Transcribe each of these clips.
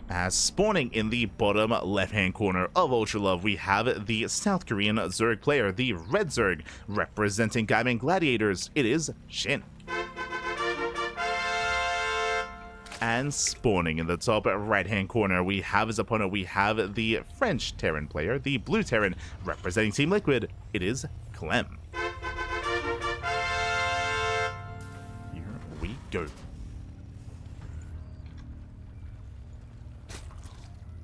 As spawning in the bottom left-hand corner of Ultra Love, we have the South Korean Zerg player, the Red Zerg, representing Gaiman Gladiators. It is SHIN. And spawning in the top right-hand corner, we have his opponent. We have the French Terran player, the Blue Terran, representing Team Liquid. It is Clem. Here we go.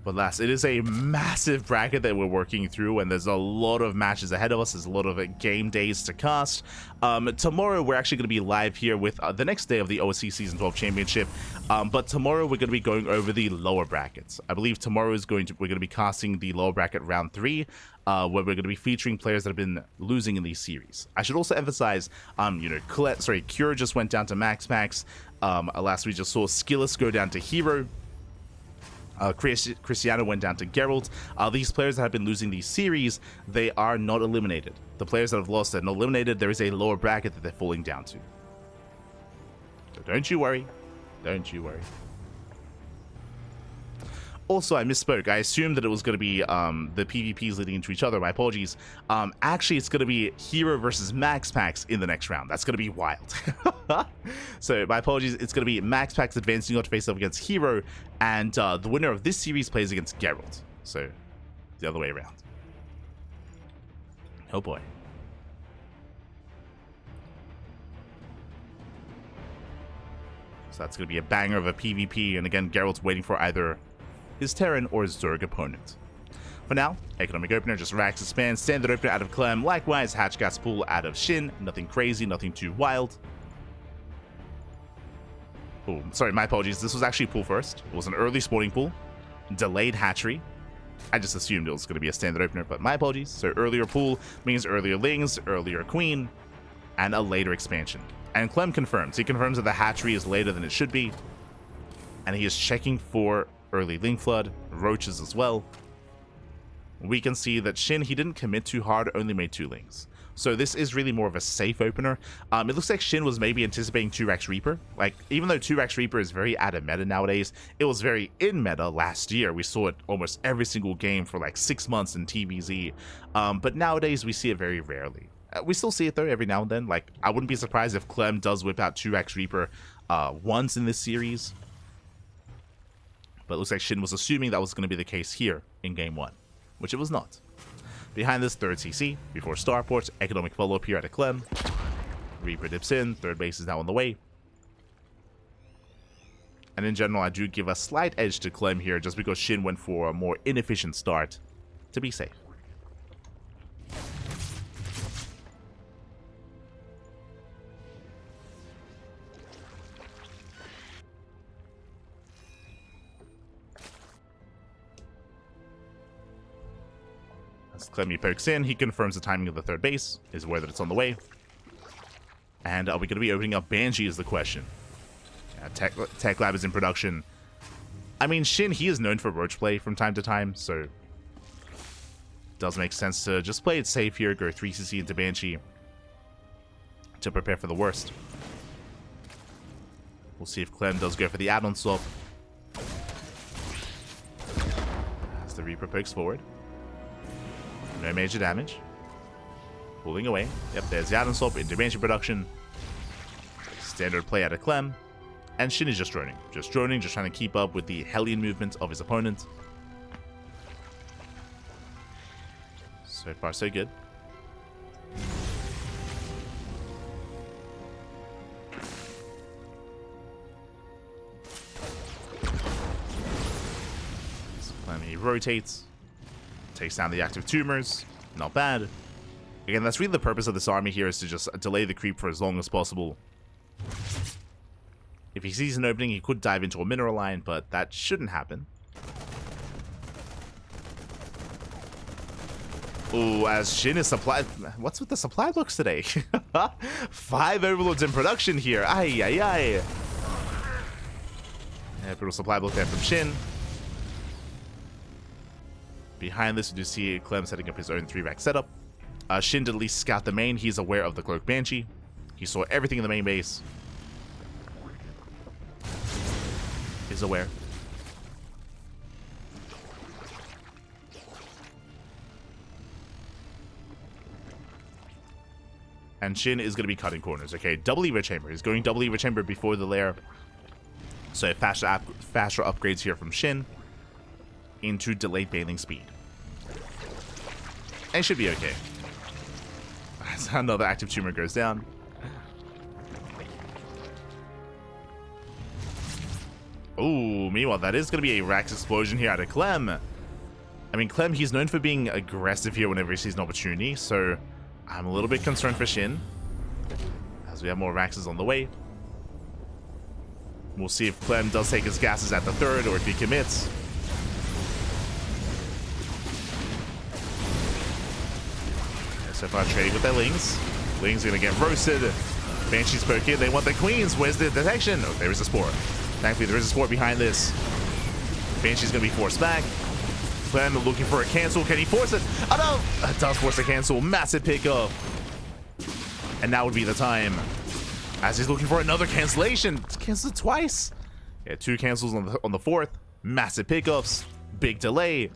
But last, it is a massive bracket that we're working through, and there's a lot of matches ahead of us. There's a lot of game days to cast. Tomorrow, we're actually going to be live here with the next day of the OSC Season 12 Championship. But tomorrow, we're going to be going over the lower brackets. I believe tomorrow is we're going to be casting the lower bracket round 3, where we're going to be featuring players that have been losing in these series. I should also emphasize, Cure just went down to Max. Last we just saw Skillus go down to Hero. Cristiano went down to Geralt. These players that have been losing these series, they are not eliminated. The players that have lost are not eliminated. There is a lower bracket that they're falling down to. So don't you worry. Don't you worry. Also, I misspoke. I assumed that it was going to be the PvPs leading into each other. My apologies. Actually, it's going to be Hero versus Max in the next round. That's going to be wild. So, my apologies. It's going to be Max advancing on to face off against Hero, and the winner of this series plays against Geralt. So, the other way around. Oh boy. So, that's going to be a banger of a PvP, and again, Geralt's waiting for either his Terran or his Zerg opponent. For now, Economic Opener, just Rax Expand, Standard Opener out of Clem, likewise Hatch Gas Pool out of SHIN, nothing crazy, nothing too wild. Oh, sorry, my apologies, this was actually pool first. It was an early spawning pool, delayed hatchery. I just assumed it was going to be a Standard Opener, but my apologies. So earlier pool means earlier Lings, earlier Queen, and a later expansion. And Clem confirms. He confirms that the hatchery is later than it should be, and he is checking for early Ling Flood, Roaches as well. We can see that SHIN, he didn't commit too hard, only made 2 Lings. So this is really more of a safe opener. It looks like SHIN was maybe anticipating 2-Rex Reaper. Like, even though 2-Rex Reaper is very out of meta nowadays, it was very in meta last year. We saw it almost every single game for like 6 months in TvZ. But nowadays, we see it very rarely. We still see it though every now and then. Like, I wouldn't be surprised if Clem does whip out 2-Rex Reaper once in this series. But it looks like SHIN was assuming that was going to be the case here in Game 1, which it was not. Behind this, third CC, before Starport, economic follow-up here at a Clem. Reaper dips in, third base is now on the way. And in general, I do give a slight edge to Clem here, just because SHIN went for a more inefficient start to be safe. Clem pokes in, he confirms the timing of the third base, is aware that it's on the way. And are we going to be opening up Banshee is the question. Tech Lab is in production. I mean, SHIN, he is known for roach play from time to time, so it does make sense to just play it safe here, go 3cc into Banshee to prepare for the worst. We'll see if Clem does go for the add-on swap. As the Reaper pokes forward. No major damage. Pulling away. Yep, there's the add-on swap into Banshee production. Standard play out of Clem. And SHIN is just droning. Just droning, just trying to keep up with the Hellion movement of his opponent. So far, so good. So Clem, he rotates. Takes down the active tumors. Not bad. Again, that's really the purpose of this army here, is to just delay the creep for as long as possible. If he sees an opening, he could dive into a mineral line, but that shouldn't happen. Ooh, as SHIN is supplied... What's with the supply looks today? 5 overlords in production here. Ay, ay, ay. Yeah, brutal supply block there from SHIN. Behind this, we do see Clem setting up his own 3-rack setup. SHIN did at least scout the main. He's aware of the Cloak Banshee. He saw everything in the main base. He's aware. And SHIN is going to be cutting corners. Okay, double Evo Chamber. He's going double Evo Chamber before the lair. So faster upgrades here from SHIN into delayed baling speed. And it should be okay. Another active tumor goes down. Oh, meanwhile, that is going to be a Rax explosion here out of Clem. I mean, Clem, he's known for being aggressive here whenever he sees an opportunity, so I'm a little bit concerned for SHIN, as we have more Raxes on the way. We'll see if Clem does take his gases at the third, or if he commits. So far, trading with their Lings. Lings gonna get roasted. Banshees poke in. They want the Queens. Where's the detection? Oh, there is a Spore. Thankfully, there is a Spore behind this. Banshee's gonna be forced back. Clem looking for a cancel. Can he force it? Oh no! It does force a cancel. Massive pickup. And now would be the time. As he's looking for another cancellation. It's canceled twice. Yeah, 2 cancels on the fourth. Massive pickups. Big delay.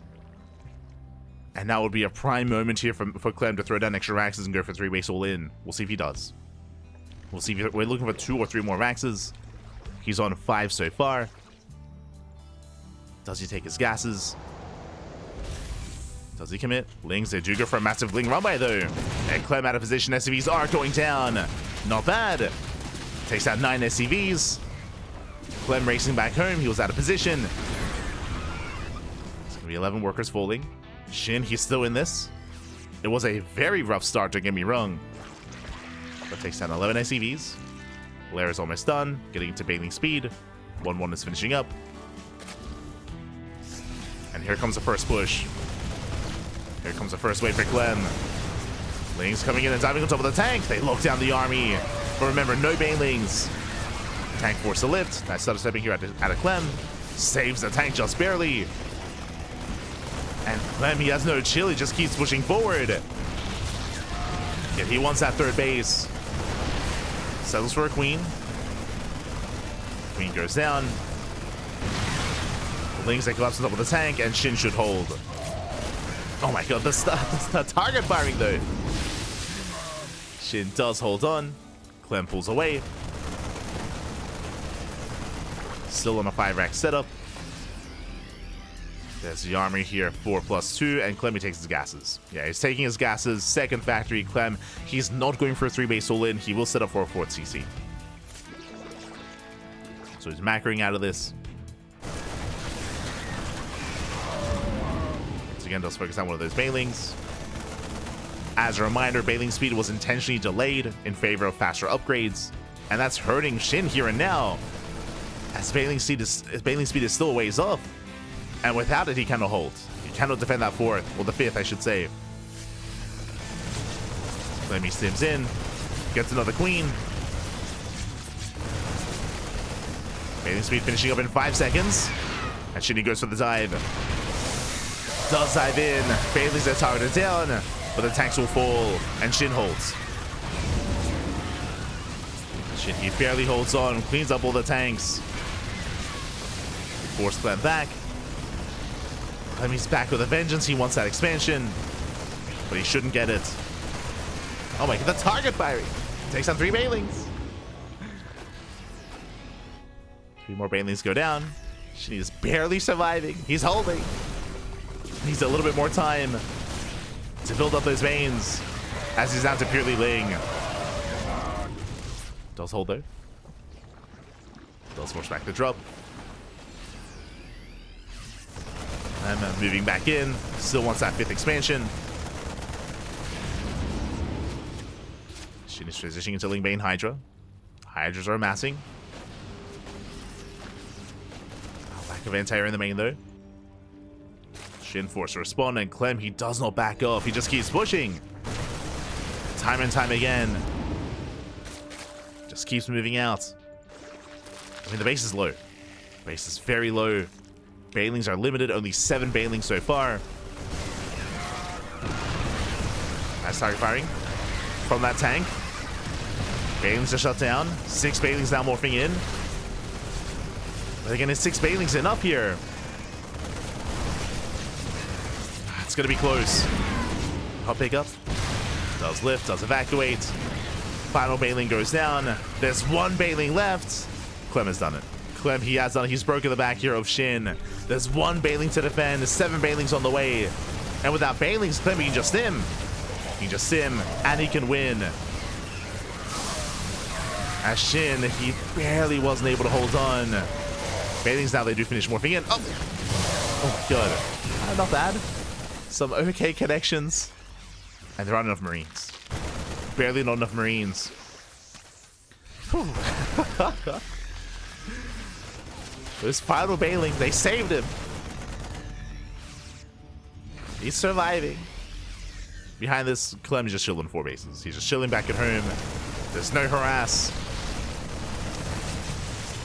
And now would be a prime moment here for Clem to throw down extra Raxes and go for 3 base all in. We'll see if he does. We'll see if we're looking for 2 or 3 more Raxes. He's on 5 so far. Does he take his gases? Does he commit? Lings, they do go for a massive Ling runway though. And Clem out of position. SCVs are going down. Not bad. Takes out 9 SCVs. Clem racing back home. He was out of position. It's going to be 11 workers falling. SHIN, he's still in this. It was a very rough start, don't get me wrong. But takes down 11 SCVs. Lair is almost done. Getting into baling speed. 1-1 is finishing up. And here comes the first push. Here comes the first wave for Clem. Lings coming in and diving on top of the tank. They lock down the army. But remember, no banelings. Tank forced to lift. Nice stutter stepping here at a Clem. Saves the tank just barely. And Clem, he has no chill. He just keeps pushing forward. Yet he wants that third base. Settles for a Queen. Queen goes down. Lings, they collapse on top of the tank, and SHIN should hold. Oh my god, the target firing though. SHIN does hold on. Clem pulls away. Still on a 5-rack setup. There's the army here, 4+2, and Clem, he takes his gases. Yeah, he's taking his gases. Second factory, Clem, he's not going for a 3-base all-in. He will set up for a 4th CC. So he's macroing out of this. Once again, does focus on one of those banelings. As a reminder, baling speed was intentionally delayed in favor of faster upgrades, and that's hurting SHIN here and now, as baling speed is still a ways off. And without it, he cannot hold. He cannot defend that 4th, or the 5th, I should say. Clem, he stims in, gets another Queen. Baling speed finishing up in 5 seconds. And SHIN goes for the dive. Does dive in. Bailey's are targeted down, but the tanks will fall, and SHIN holds. SHIN, he barely holds on, cleans up all the tanks. Force Clem back. Clem, he's back with a vengeance. He wants that expansion, but he shouldn't get it. Oh my god, the target firing. Takes on 3 banelings. 3 more banelings go down. SHIN is barely surviving. He's holding. Needs a little bit more time to build up those veins, as he's down to purely Ling. Does hold though. Does force back the drop. And then moving back in. Still wants that 5th expansion. SHIN is transitioning into Ling Bane Hydra. Hydras are amassing. Lack of anti-air in the main though. SHIN forced to respond, and Clem, he does not back off. He just keeps pushing. Time and time again. Just keeps moving out. I mean, the base is low. The base is very low. Banelings are limited. Only 7 banelings so far. Nice target firing from that tank. Banelings are shut down. 6 banelings now morphing in. But again, is 6 banelings enough here? It's going to be close. Hop pick up. Does lift, does evacuate. Final Baneling goes down. There's one Baneling left. Clem has done it. Clem, he has done it. He's broken the back here of SHIN. There's one Baneling to defend. There's 7 Banelings on the way. And without Banelings, Clem, he can just sim. He can just sim, and he can win. As SHIN, he barely wasn't able to hold on. Banelings now, they do finish morphing in. Oh, good. Not bad. Some okay connections. And there aren't enough Marines. Barely not enough Marines. This final Baneling, they saved him. He's surviving. Behind this, Clem's just chilling 4 bases. He's just chilling back at home. There's no harass.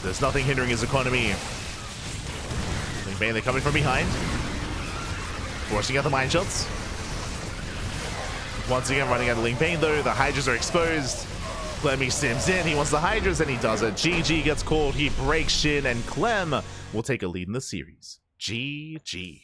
There's nothing hindering his economy. Baneling coming from behind. Forcing out the mine shots. Once again, running out of Ling Bane though. The Hydras are exposed. Clem, he sims in. He wants the Hydras and he does it. GG gets called. He breaks SHIN and Clem will take a lead in the series. GG.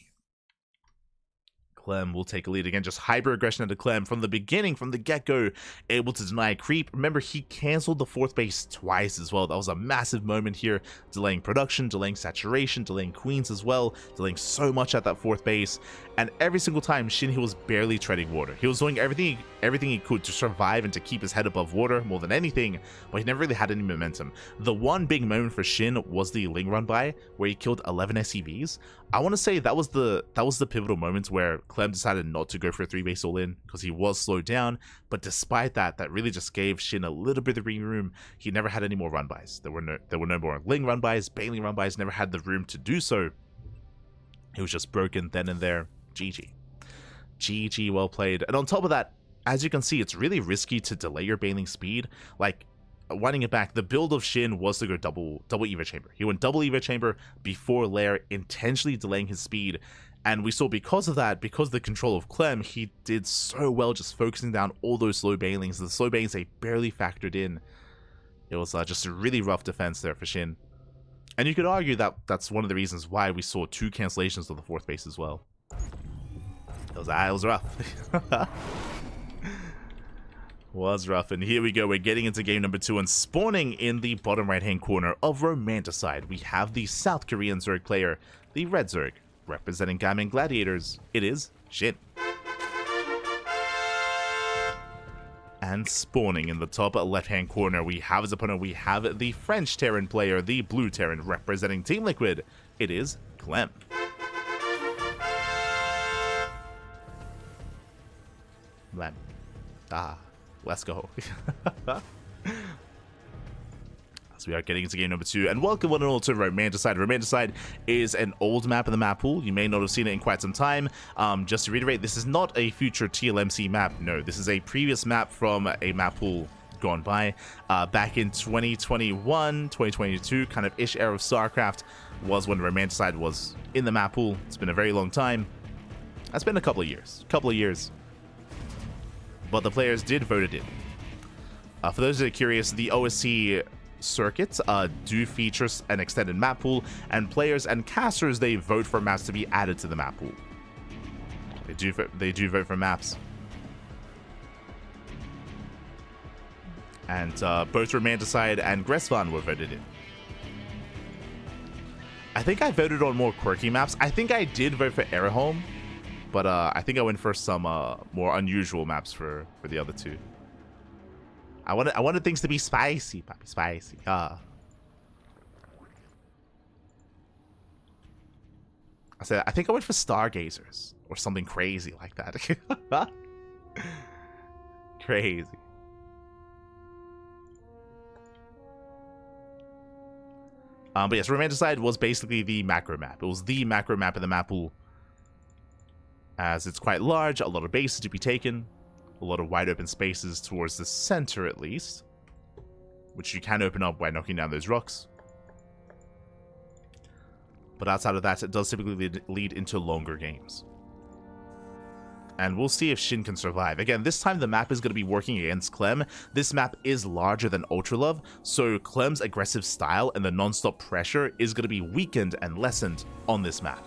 Clem will take a lead again. Just hyper aggression into Clem from the beginning, from the get-go, able to deny creep. Remember, he canceled the 4th base twice as well. That was a massive moment here, delaying production, delaying saturation, delaying queens as well, delaying so much at that 4th base. And every single time, SHIN, he was barely treading water. He was doing everything he could to survive and to keep his head above water more than anything, but he never really had any momentum. The one big moment for SHIN was the Ling run by, where he killed 11 SCVs. I want to say that was the pivotal moment where Clem decided not to go for a 3-base all-in because he was slowed down. But despite that, that really just gave SHIN a little bit of breathing room. He never had any more run-bys. There were no more Ling run-bys. Baneling run-bys, never had the room to do so. He was just broken then and there. GG. GG, well played. And on top of that, as you can see, it's really risky to delay your Baneling speed. Like, winding it back, the build of SHIN was to go double Evo Chamber. He went double Evo Chamber before Lair, intentionally delaying his speed. And we saw because of that, because of the control of Clem, he did so well just focusing down all those slow Banelings. The slow Banelings, they barely factored in. It was just a really rough defense there for SHIN. And you could argue that that's one of the reasons why we saw 2 cancellations on the 4th base as well. It was rough. Was rough. And here we go. We're getting into game number 2 and spawning in the bottom right-hand corner of Romanticide. We have the South Korean Zerg player, the Red Zerg, representing Gaiming Gladiators. It is SHIN. And spawning in the top left-hand corner, we have his opponent. We have the French Terran player, the Blue Terran, representing Team Liquid. It is Clem. Clem. Let's go. So we are getting into game number 2, and welcome one and all to Romanticide. Romanticide is an old map in the map pool. You may not have seen it in quite some time. Just to reiterate, this is not a future TLMC map. No, this is a previous map from a map pool gone by. Back in 2021, 2022, kind of ish era of StarCraft was when Romanticide was in the map pool. It's been a very long time. That's been a couple of years. But the players did vote it in. For those that are curious, the OSC circuits do feature an extended map pool, and players and casters, they vote for maps to be added to the map pool. They do vote for maps. And both Romanticide and Gresvan were voted in. I think I voted on more quirky maps. I think I did vote for Airholm, but I think I went for some more unusual maps for the other 2. I wanted things to be spicy, Poppy, spicy. I think I went for Stargazers or something crazy like that. Crazy. But yes, Romanticide was basically the macro map. It was the macro map in the map pool, as it's quite large, a lot of bases to be taken, a lot of wide open spaces towards the center at least, which you can open up by knocking down those rocks. But outside of that, it does typically lead into longer games. And we'll see if SHIN can survive. Again, this time the map is going to be working against Clem. This map is larger than Ultralove, so Clem's aggressive style and the non-stop pressure is going to be weakened and lessened on this map.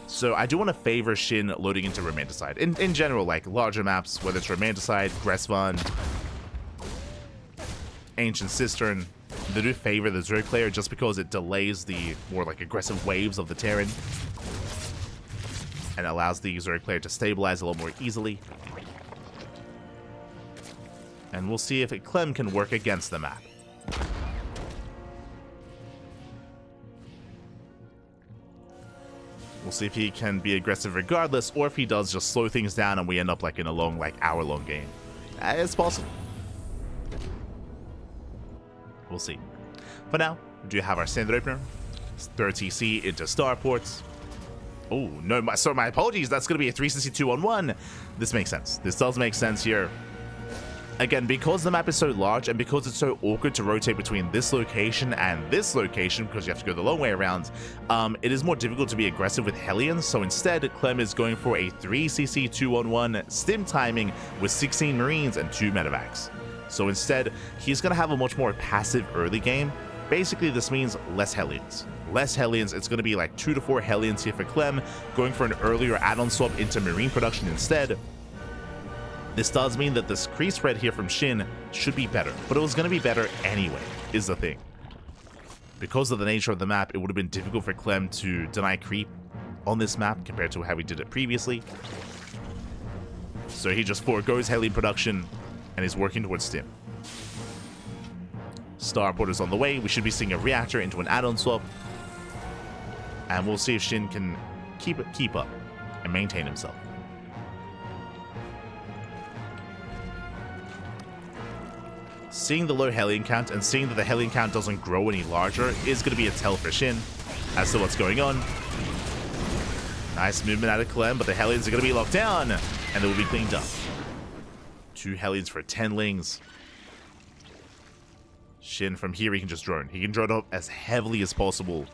So I do want to favor SHIN loading into Romanticide. In general, like larger maps, whether it's Romanticide, Gresvan, Ancient Cistern. They do favor the Zerg player just because it delays the more like aggressive waves of the Terran and allows the Zerg player to stabilize a little more easily. And we'll see if Clem can work against the map. We'll see if he can be aggressive regardless, or if he does just slow things down and we end up like in a long, like hour-long game. It's possible. We'll see. For now, we do have our standard opener. It's 30C into starports. Oh, no, my apologies. That's going to be a 362 on 1. This makes sense. This does make sense here. Again, because the map is so large and because it's so awkward to rotate between this location and this location, because you have to go the long way around, it is more difficult to be aggressive with Hellions. So instead, Clem is going for a 3cc 2-on-1 stim timing with 16 Marines and 2 medevacs. So instead, he's going to have a much more passive early game. Basically, this means less Hellions. Less Hellions, it's going to be like 2 to 4 Hellions here for Clem, going for an earlier add-on swap into Marine production instead. This does mean that this crease spread here from SHIN should be better, but it was going to be better anyway, is the thing. Because of the nature of the map, it would have been difficult for Clem to deny creep on this map compared to how he did it previously. So he just forgoes Hellion production and is working towards stim. Starport is on the way. We should be seeing a reactor into an add-on swap. And we'll see if SHIN can keep up and maintain himself. Seeing the low Hellion count and seeing that the Hellion count doesn't grow any larger is going to be a tell for SHIN as to what's going on. Nice movement out of Clem, but the Hellions are going to be locked down and they will be cleaned up. 2 Hellions for 10 Lings. SHIN from here, he can just drone. He can drone up as heavily as possible.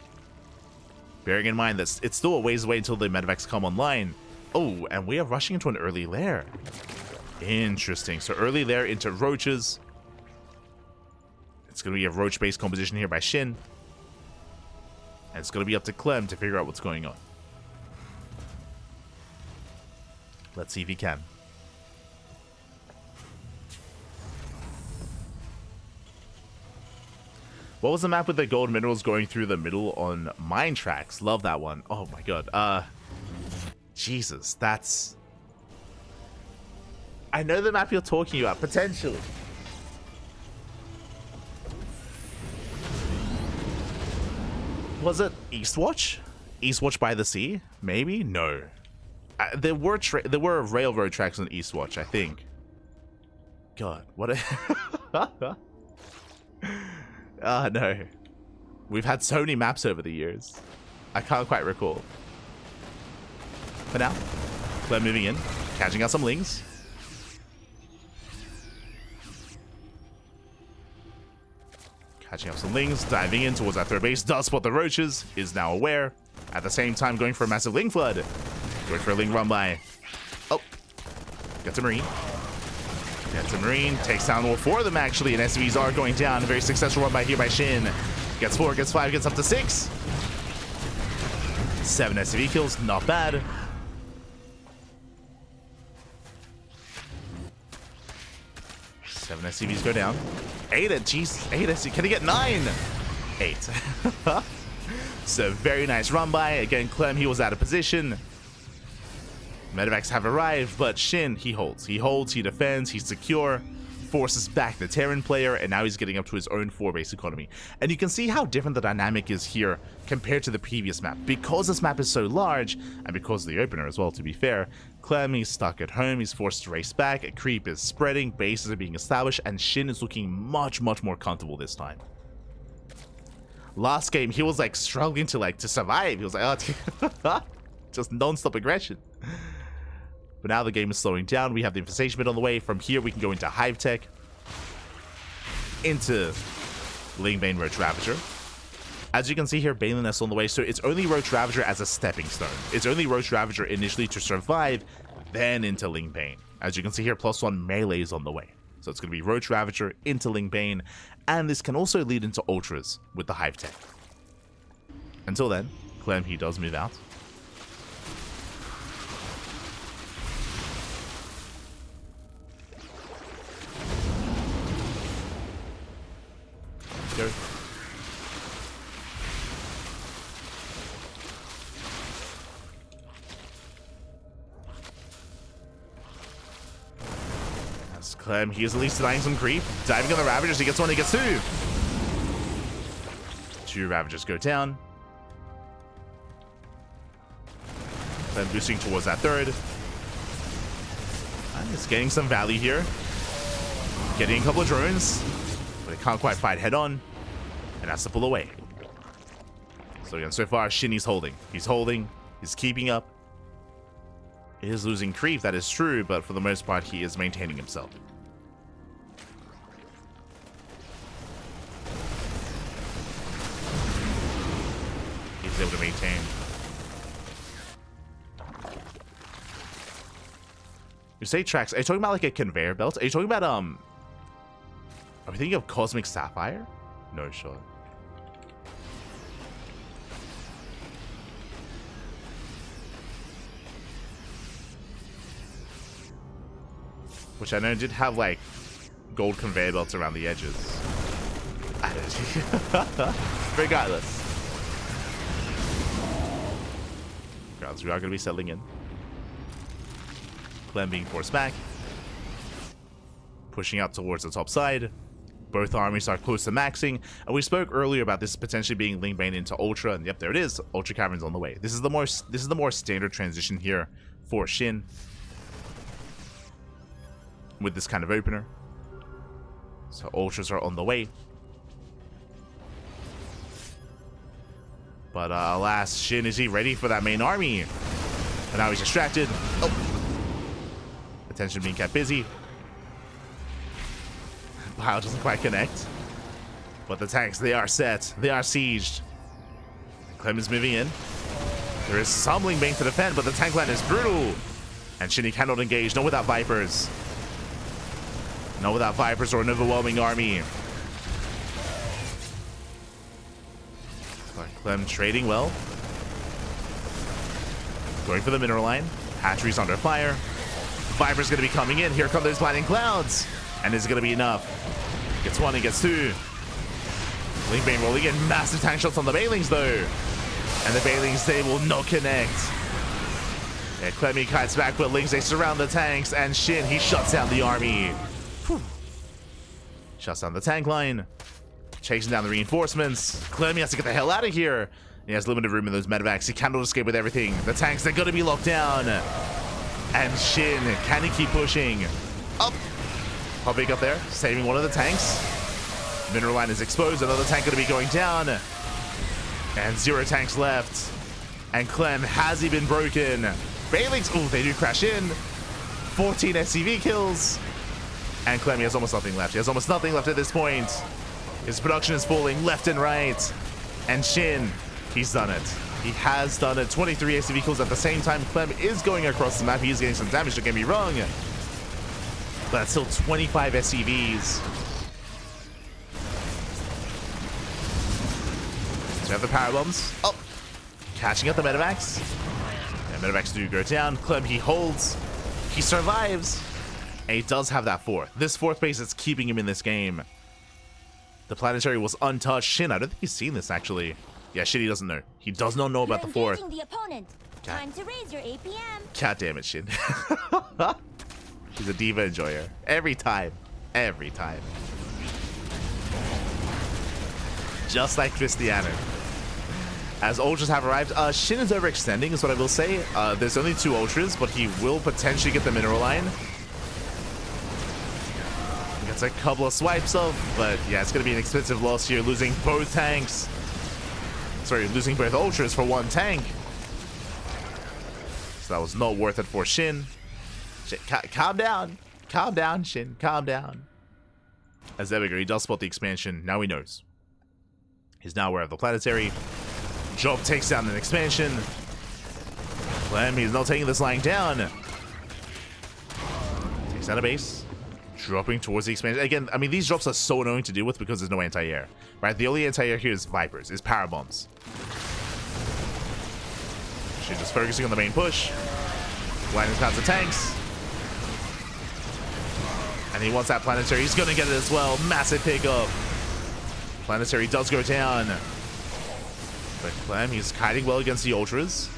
Bearing in mind that it's still a ways away until the medevacs come online. Oh, and we are rushing into an early lair. Interesting. So early lair into roaches. It's going to be a roach-based composition here by SHIN. And it's going to be up to Clem to figure out what's going on. Let's see if he can. What was the map with the gold minerals going through the middle on mine tracks? Love that one. Oh my god. Jesus, that's... I know the map you're talking about, potentially. Was it Eastwatch? Eastwatch by the sea? Maybe? No. There were railroad tracks on Eastwatch, I think. God, what a... no. We've had so many maps over the years. I can't quite recall. For now, Clem moving in, catching out some Lings. Catching up some Lings, diving in towards our third base, does spot the roaches, is now aware. At the same time, going for a massive Ling flood. Going for a Ling run by. Oh, gets a Marine. Gets a Marine, takes down all 4 of them actually, and SCVs are going down. A very successful run by here by SHIN. Gets 4, gets 5, gets up to 6. 7 SCV kills, not bad. Seven SCVs go down. 8 at jeez, 8 SCVs. Can he get 9? 8. So very nice run by. Again, Clem, he was out of position. Medevacs have arrived, but SHIN, he holds. He holds, he defends, he's secure, forces back the Terran player, and now he's getting up to his own 4-base economy. And you can see how different the dynamic is here compared to the previous map. Because this map is so large, and because of the opener as well, to be fair, Clem, he's stuck at home, he's forced to race back, a creep is spreading, bases are being established, and SHIN is looking much, much more comfortable this time. Last game, he was like struggling to survive. He was like, oh, just non-stop aggression. But now the game is slowing down. We have the infestation bit on the way. From here, we can go into Hive Tech, into Lingbane Roach Ravager. As you can see here, Banelin Nest on the way. So it's only Roach Ravager as a stepping stone. It's only Roach Ravager initially to survive, then into Lingbane. As you can see here, +1 melee is on the way. So it's going to be Roach Ravager into Lingbane, and this can also lead into Ultras with the Hive Tech. Until then, Clem, he does move out. Clem, he is at least denying some creep. Diving on the Ravagers, he gets one, he gets two. Two Ravagers go down. Clem boosting towards that third. And it's getting some value here. Getting a couple of drones, but it can't quite fight head on. And that's the pull away. So again, so far, SHIN is holding. He's holding. He's keeping up. He is losing creep, that is true, but for the most part, he is maintaining himself. He's able to maintain. You say tracks, are you talking about like a conveyor belt? Are you talking about, are we thinking of Cosmic Sapphire? No shot. Which I know did have like gold conveyor belts around the edges. Regardless. Regardless, we are going to be settling in. Clem being forced back. Pushing up towards the top side. Both armies are close to maxing. And we spoke earlier about this potentially being Link Bane into Ultra. And yep, there it is. Ultra Cavern's on the way. This is the more standard transition here for SHIN. With this kind of opener. So Ultras are on the way. But alas, SHIN, is he ready for that main army? And now he's distracted. Oh. Attention being kept busy. Wow, doesn't quite connect. But the tanks, they are set. They are sieged. Clem is moving in. There is some Link Bane to defend, but the tank line is brutal. And SHIN cannot engage, not without Vipers. Not without Vipers or an overwhelming army. But Clem trading well. Going for the mineral line. Hatchery's under fire. Vipers going to be coming in. Here come those blinding clouds. And is it going to be enough? Gets one, he gets two. Link Bane rolling in massive tank shots on the Banelings though. And the Banelings, they will not connect. Yeah, Clemmy kites back with Lings, they surround the tanks, and SHIN, he shuts down the army. Whew. Shuts down the tank line. Chasing down the reinforcements. Clemmy has to get the hell out of here. He has limited room in those medevacs. He cannot escape with everything. The tanks, they're going to be locked down. And SHIN, can he keep pushing? Up. Hopping up there, saving one of the tanks. Mineral line is exposed. Another tank going to be going down. And 0 tanks left. And Clem, has he been broken? Banelings, oh, they do crash in. 14 SCV kills. And Clem, he has almost nothing left. He has almost nothing left at this point. His production is falling left and right. And SHIN, he's done it. He has done it. 23 SCV kills at the same time. Clem is going across the map. He is getting some damage, don't get me wrong. But that's still 25 SCVs. So we have the power bombs. Oh, catching up the medevacs. And medevacs do go down. Clem, he holds. He survives. And he does have that fourth. This fourth base is keeping him in this game. The planetary was untouched. SHIN, I don't think he's seen this actually. Yeah, SHIN, he doesn't know. He does not know about the fourth. The opponent. Time to raise your APM. God damn it, SHIN. He's a diva enjoyer. Every time. Every time. Just like Cristiano. As Ultras have arrived, SHIN is overextending is what I will say. There's only 2 Ultras, but he will potentially get the mineral line. He gets a couple of swipes of, but yeah, it's going to be an expensive loss here, losing both tanks. Sorry, losing both Ultras for 1 tank. So that was not worth it for SHIN. Calm down. Calm down, SHIN. Calm down. As there we go, he does spot the expansion. Now he knows. He's now aware of the planetary. Job takes down an expansion. Clem, he's not taking this lying down. Takes down a base. Dropping towards the expansion. Again, I mean, these drops are so annoying to deal with because there's no anti-air. Right? The only anti-air here is Vipers, is power bombs. She's just focusing on the main push. Blinding past the tanks. And he wants that planetary. He's going to get it as well. Massive pickup. Planetary does go down. But Clem, he's kiting well against the Ultras.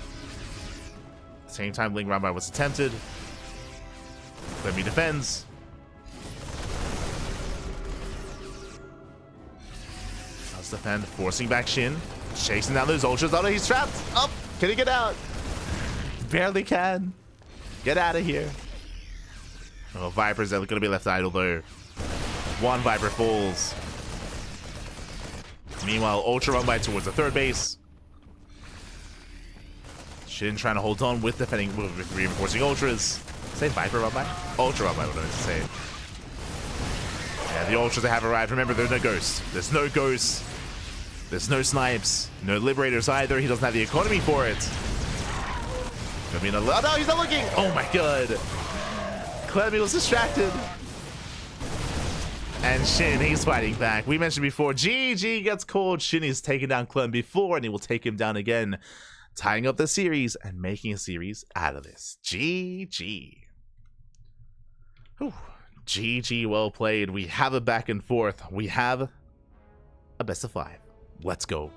At the same time, Link Roundby was attempted. Clem, he defends. Must defend, forcing back Shin. Chasing down those ultras. Oh no, he's trapped. Up. Can he get out? Barely can. Get out of here. Oh, Vipers are going to be left idle though. One Viper falls. Meanwhile, Ultra run by towards the third base. Shin trying to hold on with defending, with reinforcing Ultras. Say Viper run by? Ultra run by, what I was saying. Yeah, the Ultras have arrived. Remember, there's no ghosts. There's no ghosts. There's no snipes. No Liberators either. He doesn't have the economy for it. I mean, oh no, he's not looking! Oh my god. Clem was distracted. And Shin, he's fighting back. We mentioned before, GG gets called. Shin has taken down Clem before, and he will take him down again, tying up the series and making a series out of this. GG. Whew. GG, well played. We have a back and forth. We have a best of 5. Let's go.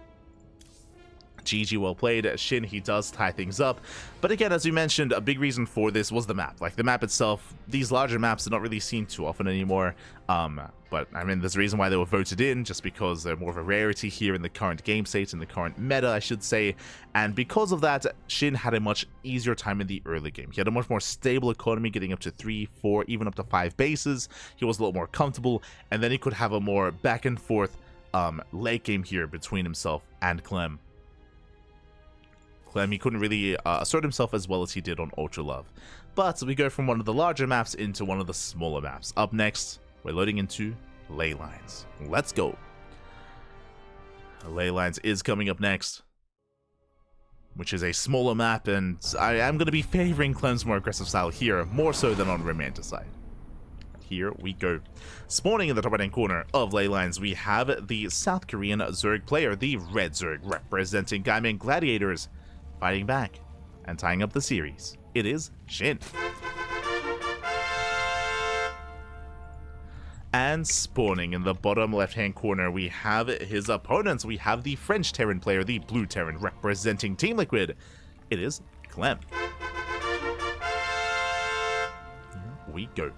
GG, well played. Shin, he does tie things up. But again, as we mentioned, a big reason for this was the map. Like, the map itself, these larger maps are not really seen too often anymore. But, I mean, there's a reason why they were voted in, just because they're more of a rarity here in the current game state, in the current meta, I should say. And because of that, Shin had a much easier time in the early game. He had a much more stable economy, getting up to 3, 4, even up to 5 bases. He was a lot more comfortable, and then he could have a more back and forth late game here between himself and Clem. Clem, he couldn't really assert himself as well as he did on Ultra Love. But we go from one of the larger maps into one of the smaller maps. Up next, we're loading into Ley Lines. Let's go. Ley Lines is coming up next, which is a smaller map, and I am going to be favoring Clem's more aggressive style here, more so than on Romanticide. Here we go. Spawning in the top right-hand corner of Ley Lines, we have the South Korean Zerg player, the Red Zerg, representing Gaiman Gladiators, fighting back and tying up the series. It is Shin. And spawning in the bottom left-hand corner, we have his opponents. We have the French Terran player, the Blue Terran, representing Team Liquid. It is Clem. Here we go.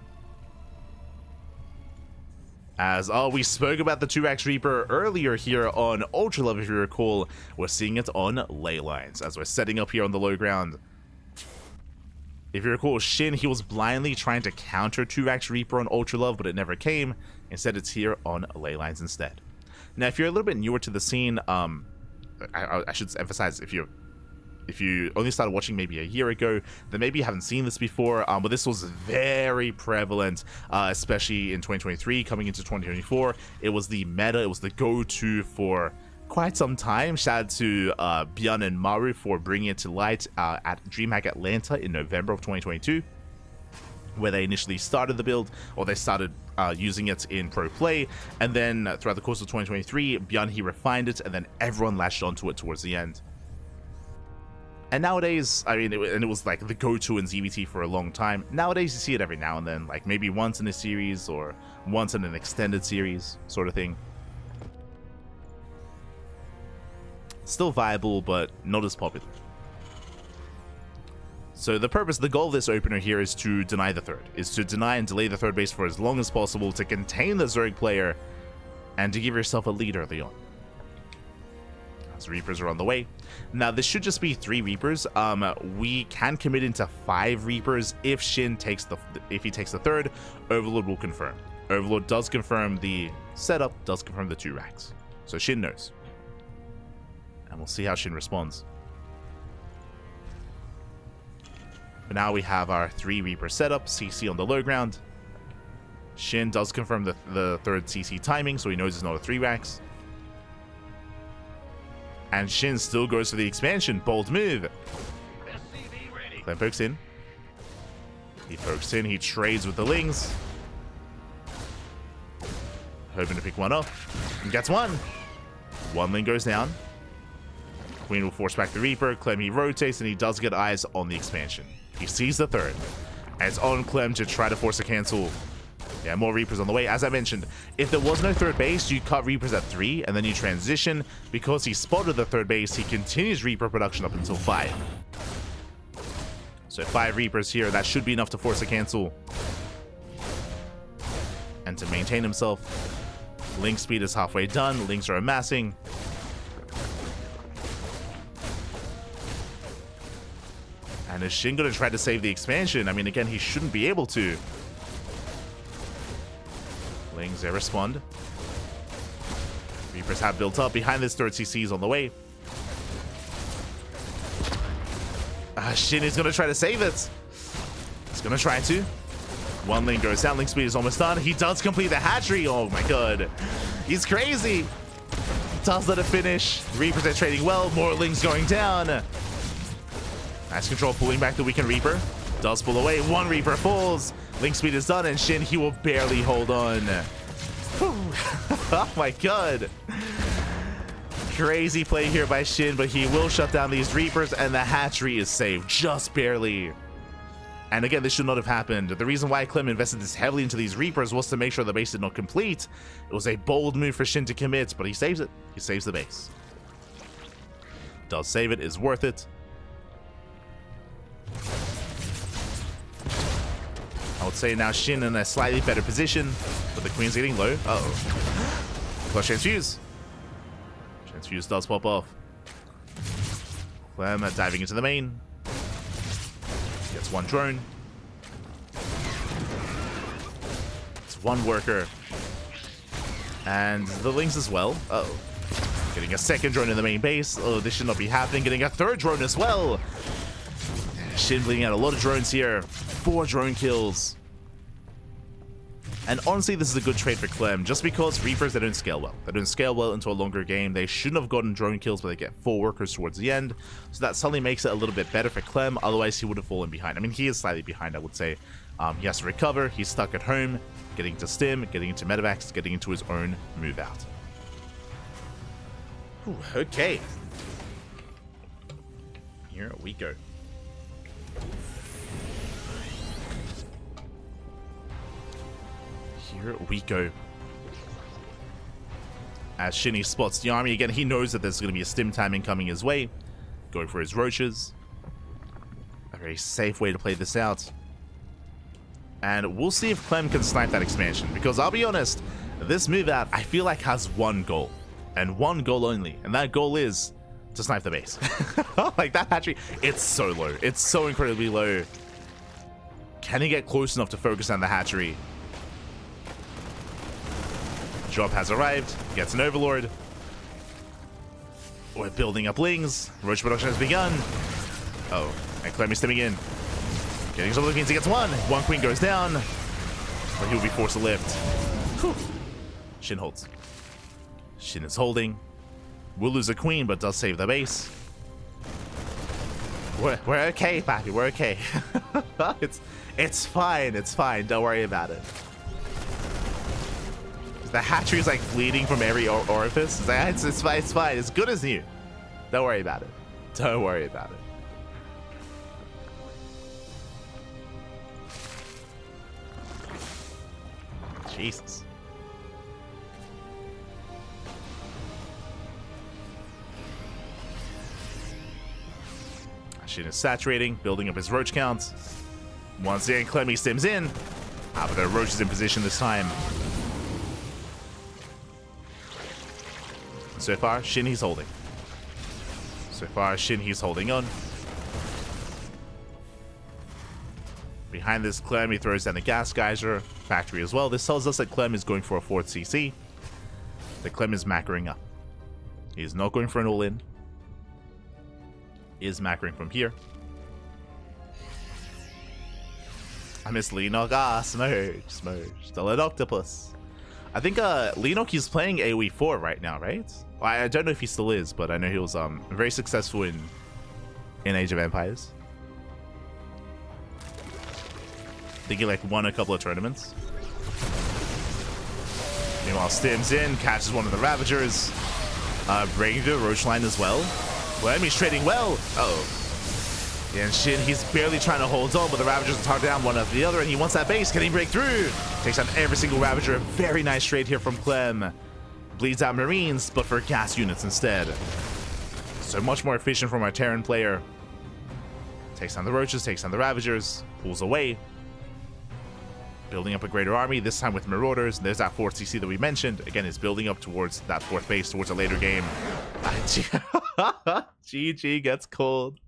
As we spoke about the 2x Reaper earlier here on Ultra Love, if you recall, we're seeing it on Ley Lines as we're setting up here on the low ground. If you recall, Shin, he was blindly trying to counter 2x Reaper on Ultra Love, but it never came. Instead, it's here on Ley Lines instead. Now, if you're a little bit newer to the scene, I should emphasize, if you only started watching maybe a year ago, then maybe you haven't seen this before, but this was very prevalent, especially in 2023, coming into 2024. It was the meta, it was the go-to for quite some time. Shout out to Byun and Maru for bringing it to light at DreamHack Atlanta in November of 2022, where they initially started the build, or they started using it in pro play, and then throughout the course of 2023, Byun, he refined it, and then everyone latched onto it towards the end. And nowadays, I mean, it was like the go-to in ZVT for a long time. Nowadays, you see it every now and then, like maybe once in a series or once in an extended series sort of thing. Still viable, but not as popular. So the purpose, the goal of this opener here is to deny the third, is to deny and delay the third base for as long as possible, to contain the Zerg player, and to give yourself a lead early on. As Reapers are on the way. Now, this should just be 3 Reapers. We can commit into 5 Reapers if Shin takes the third. Overlord will confirm. Overlord does confirm the setup, does confirm the 2 racks. So Shin knows. And we'll see how Shin responds. But now we have our 3 Reaper setup, CC on the low ground. Shin does confirm the third CC timing, so he knows it's not a 3 racks. And Shin still goes for the expansion. Bold move. Clem pokes in. He pokes in. He trades with the Lings. Hoping to pick one up. And gets one. One Ling goes down. Queen will force back the Reaper. Clem, he rotates, and he does get eyes on the expansion. He sees the third. And it's on Clem to try to force a cancel. Yeah, more Reapers on the way. As I mentioned, if there was no third base, you cut Reapers at 3, and then you transition. Because he spotted the third base, he continues Reaper production up until 5. So 5 Reapers here, that should be enough to force a cancel. And to maintain himself. Link speed is halfway done. Links are amassing. And is Shin going to try to save the expansion? I mean, again, he shouldn't be able to. Lings, they respond. Reapers have built up. Behind this, third CC is on the way. Shin is going to try to save it. He's going to try to. One link goes down. Link speed is almost done. He does complete the hatchery. Oh my god. He's crazy. He does let it finish. Reapers are trading well. More links going down. Nice control, pulling back the weakened Reaper. Does pull away. One Reaper falls. Link speed is done, and Shin, he will barely hold on. Oh my god. Crazy play here by Shin, but he will shut down these Reapers, and the hatchery is saved. Just barely. And again, this should not have happened. The reason why Clem invested this heavily into these Reapers was to make sure the base did not complete. It was a bold move for Shin to commit, but he saves it. He saves the base. Does save it, is worth it. I would say now Shin in a slightly better position, but the Queen's getting low. Uh-oh. Flush Transfuse. Transfuse does pop off. Clem diving into the main. Gets one drone. It's one worker. And the links as well. Uh-oh. Getting a second drone in the main base. Oh, this should not be happening. Getting a third drone as well. Shin bleeding out a lot of drones here. 4 drone kills. And honestly, this is a good trade for Clem, just because Reapers, they don't scale well. They don't scale well into a longer game. They shouldn't have gotten drone kills, but they get 4 workers towards the end. So that suddenly makes it a little bit better for Clem. Otherwise, he would have fallen behind. I mean, he is slightly behind, I would say. He has to recover. He's stuck at home, getting to stim, getting into medevacs, getting into his own move out. Whew, okay. Here we go. Here we go. As Shinny spots the army again, he knows that there's going to be a stim timing coming his way. Going for his roaches. A very safe way to play this out. And we'll see if Clem can snipe that expansion. Because I'll be honest, this move out, I feel like has one goal. And one goal only. And that goal is to snipe the base. Like that hatchery, it's so low. It's so incredibly low. Can he get close enough to focus on the hatchery? Drop has arrived, gets an Overlord. We're building up Lings. Roach production has begun. Oh, and Clem is stimming in. Getting some of the queens, he gets one. One queen goes down, but he will be forced to lift. Whew. Shin holds. Shin is holding. Will lose a queen, but does save the base. We're okay, Pappy, we're okay. It's fine, it's fine, don't worry about it. The hatchery is like bleeding from every orifice. It's, like, it's fine, it's fine. It's good as new. Don't worry about it. Don't worry about it. Jesus. Shin is saturating, building up his roach counts. Once again, Clemmy stims in. But the roach is in position this time. So far, Shin, he's holding. So far, Shin, he's holding on. Behind this, Clem, he throws down the gas geyser factory as well. This tells us that Clem is going for a 4th CC. That Clem is macroing up. He's not going for an all-in. He is macroing from here. I miss Leenock. Ah, Smurge. Still an octopus. I think Leenock is playing AoE 4 right now, right? Well, I don't know if he still is, but I know he was very successful in Age of Empires. I think he like won a couple of tournaments. Meanwhile, stims in, catches one of the Ravagers, breaking through the Roach line as well. Well, he's trading well. Uh-oh. And Shin, he's barely trying to hold on, but the Ravagers are targeted down one after the other, and he wants that base. Can he break through? Takes down every single Ravager. A very nice trade here from Clem. Bleeds out Marines, but for gas units instead. So much more efficient from our Terran player. Takes down the Roaches, takes down the Ravagers, pulls away. building up a greater army, this time with Marauders. And there's that 4th CC that we mentioned. Again, is building up towards that 4th base, towards a later game. GG gets called.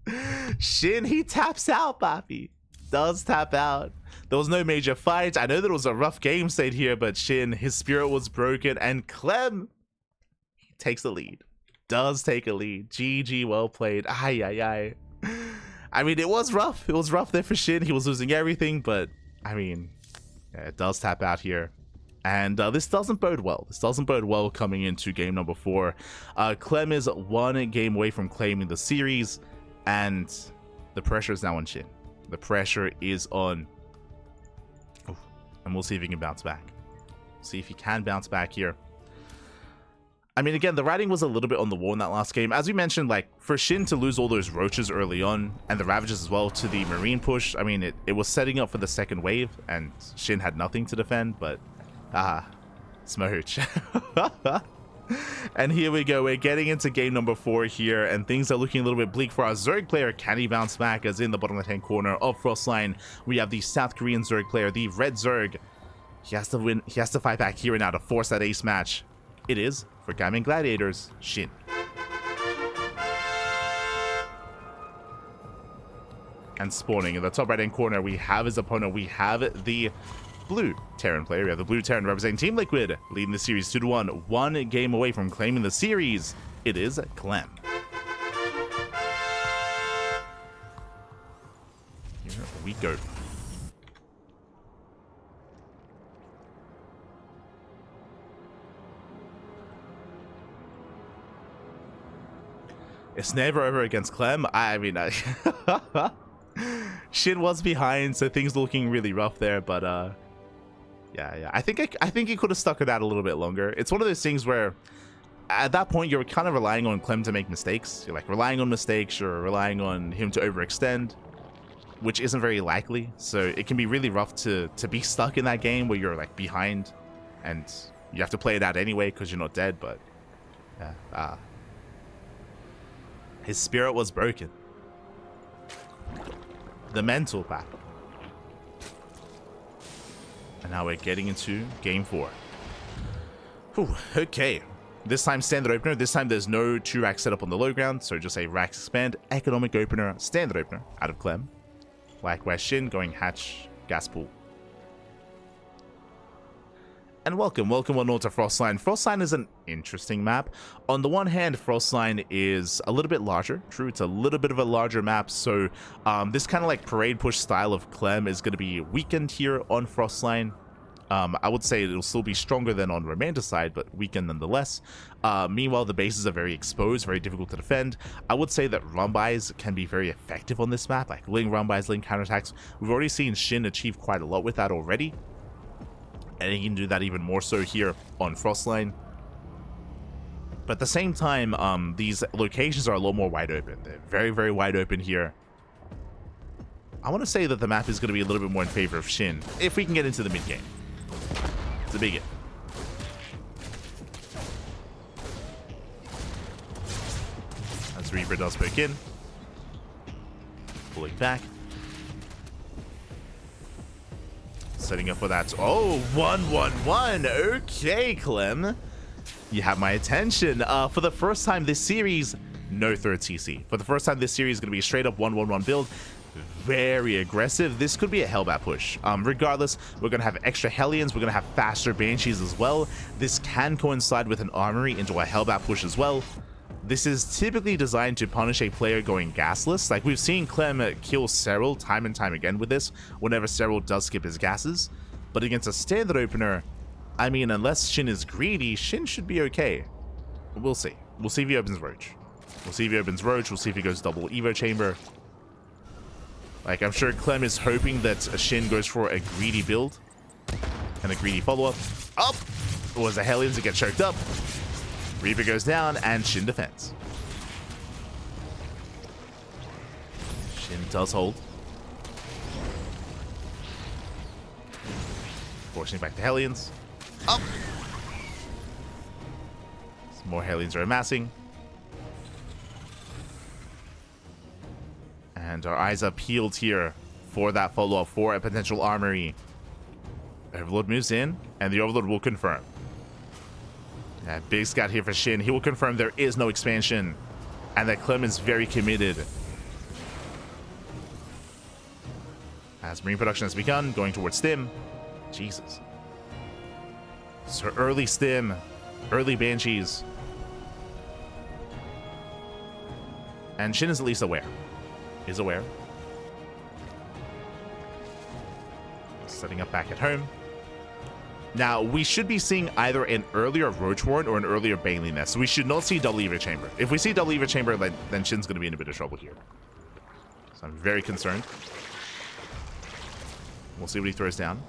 Shin, he taps out, Papi. Does tap out. There was no major fight. I know that it was a rough game state here, but Shin, his spirit was broken. And Clem, he takes the lead. Does take a lead. GG, well played. Ay, ay, ay. I mean, it was rough. It was rough there for Shin. He was losing everything, but I mean, yeah, it does tap out here. And this doesn't bode well. This doesn't bode well coming into game number 4. Clem is 1 game away from claiming the series, and the pressure is now on Shin. The pressure is on. Oof. And we'll see if he can bounce back. See if he can bounce back here. I mean, again, the writing was a little bit on the wall in that last game. As we mentioned, like, for Shin to lose all those roaches early on, and the Ravages as well to the Marine push, I mean, it was setting up for the second wave, and Shin had nothing to defend, but, smooch. And here we go, we're getting into game number 4 here, and things are looking a little bit bleak for our Zerg player. Can he bounce back? As in the bottom left-hand corner of Frostline, we have the South Korean Zerg player, the Red Zerg. He has to win, he has to fight back here and now to force that ace match. It is, for Gaming Gladiators, Shin. And spawning in the top right-hand corner, we have his opponent. We have the blue Terran player. We have the blue Terran representing Team Liquid, leading the series 2-1, 1 game away from claiming the series. It is Clem. Here we go. It's never over against Clem. I mean, Shin was behind, so things looking really rough there. But yeah. I think he could have stuck it out a little bit longer. It's one of those things where, at that point, you're kind of relying on Clem to make mistakes. You're like relying on mistakes, or relying on him to overextend, which isn't very likely. So it can be really rough to be stuck in that game where you're like behind, and you have to play it out anyway because you're not dead. But yeah. His spirit was broken. The mental battle. And now we're getting into game 4. Whew, okay. This time standard opener. This time there's no 2-rack setup on the low ground, so just a rack expand, economic opener, standard opener out of Clem. Likewise Shin going hatch, gas pool. And welcome one all to Frostline. Frostline is an interesting map. On the one hand, Frostline is a little bit larger. True, it's a little bit of a larger map, so this kind of like parade push style of Clem is going to be weakened here on Frostline. I would say it'll still be stronger than on Romanticide, but weakened nonetheless. Meanwhile, the bases are very exposed, very difficult to defend. I would say that run-bys can be very effective on this map, like Ling run-bys, Ling counterattacks. We've already seen Shin achieve quite a lot with that already. And he can do that even more so here on Frostline. But at the same time, these locations are a lot more wide open. They're very, very wide open here. I want to say that the map is going to be a little bit more in favor of Shin, if we can get into the mid-game. It's a big if. As Reaper does poke in. Pulling back. Setting up for that. Oh, 1-1-1. Okay, Clem. You have my attention. For the first time this series, no third CC. For the first time this series is going to be a straight up 1-1-1 build. Very aggressive. This could be a Hellbat push. Regardless, we're going to have extra Hellions. We're going to have faster Banshees as well. This can coincide with an Armory into a Hellbat push as well. This is typically designed to punish a player going gasless. Like, we've seen Clem kill Cyril time and time again with this, whenever Cyril does skip his gases. But against a standard opener, I mean, unless Shin is greedy, Shin should be okay. We'll see. We'll see if he opens Roach. We'll see if he opens Roach. We'll see if he goes double Evo Chamber. Like, I'm sure Clem is hoping that Shin goes for a greedy build and a greedy follow-up. Up! It was the Hellions that get choked up. Reaper goes down, and Shin defends. Shin does hold. Forcing back to Hellions. Up! Some more Hellions are amassing. And our eyes are peeled here for that follow-up, for a potential Armory. Overlord moves in, and the Overlord will confirm. Yeah, big scout here for SHIN. He will confirm there is no expansion, and that Clem is very committed. As Marine production has begun, going towards Stim. Jesus. So early Stim, early Banshees. And SHIN is at least aware. Is aware. Setting up back at home. Now, we should be seeing either an earlier Roach Warren or an earlier Bailey Nest. So we should not see Double Eva Chamber. If we see Double Eva Chamber, then SHIN's going to be in a bit of trouble here. So I'm very concerned. We'll see what he throws down.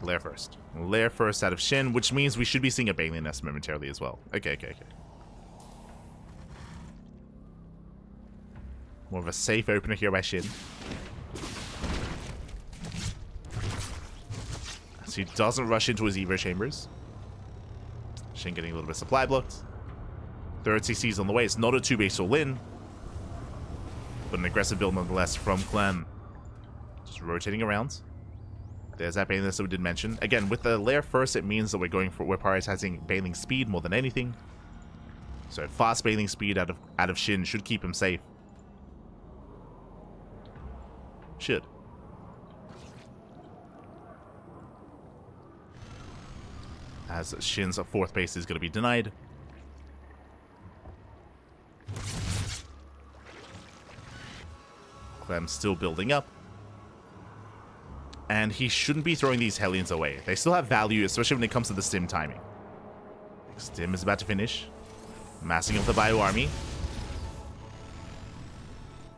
Lair first. Lair first out of SHIN, which means we should be seeing a Bailey Nest momentarily as well. Okay. More of a safe opener here by SHIN. So he doesn't rush into his Evo chambers. SHIN getting a little bit of supply blocked. Third CC's on the way. It's not a 2-base all-in, but an aggressive build nonetheless from Clem. Just rotating around. There's that bailing that we did mention. Again, with the lair first, it means that we're prioritizing bailing speed more than anything. So fast bailing speed out of SHIN should keep him safe. Should. As SHIN's fourth base is going to be denied. Clem's still building up. And he shouldn't be throwing these Hellions away. They still have value, especially when it comes to the Stim timing. Stim is about to finish. Massing up the Bio Army.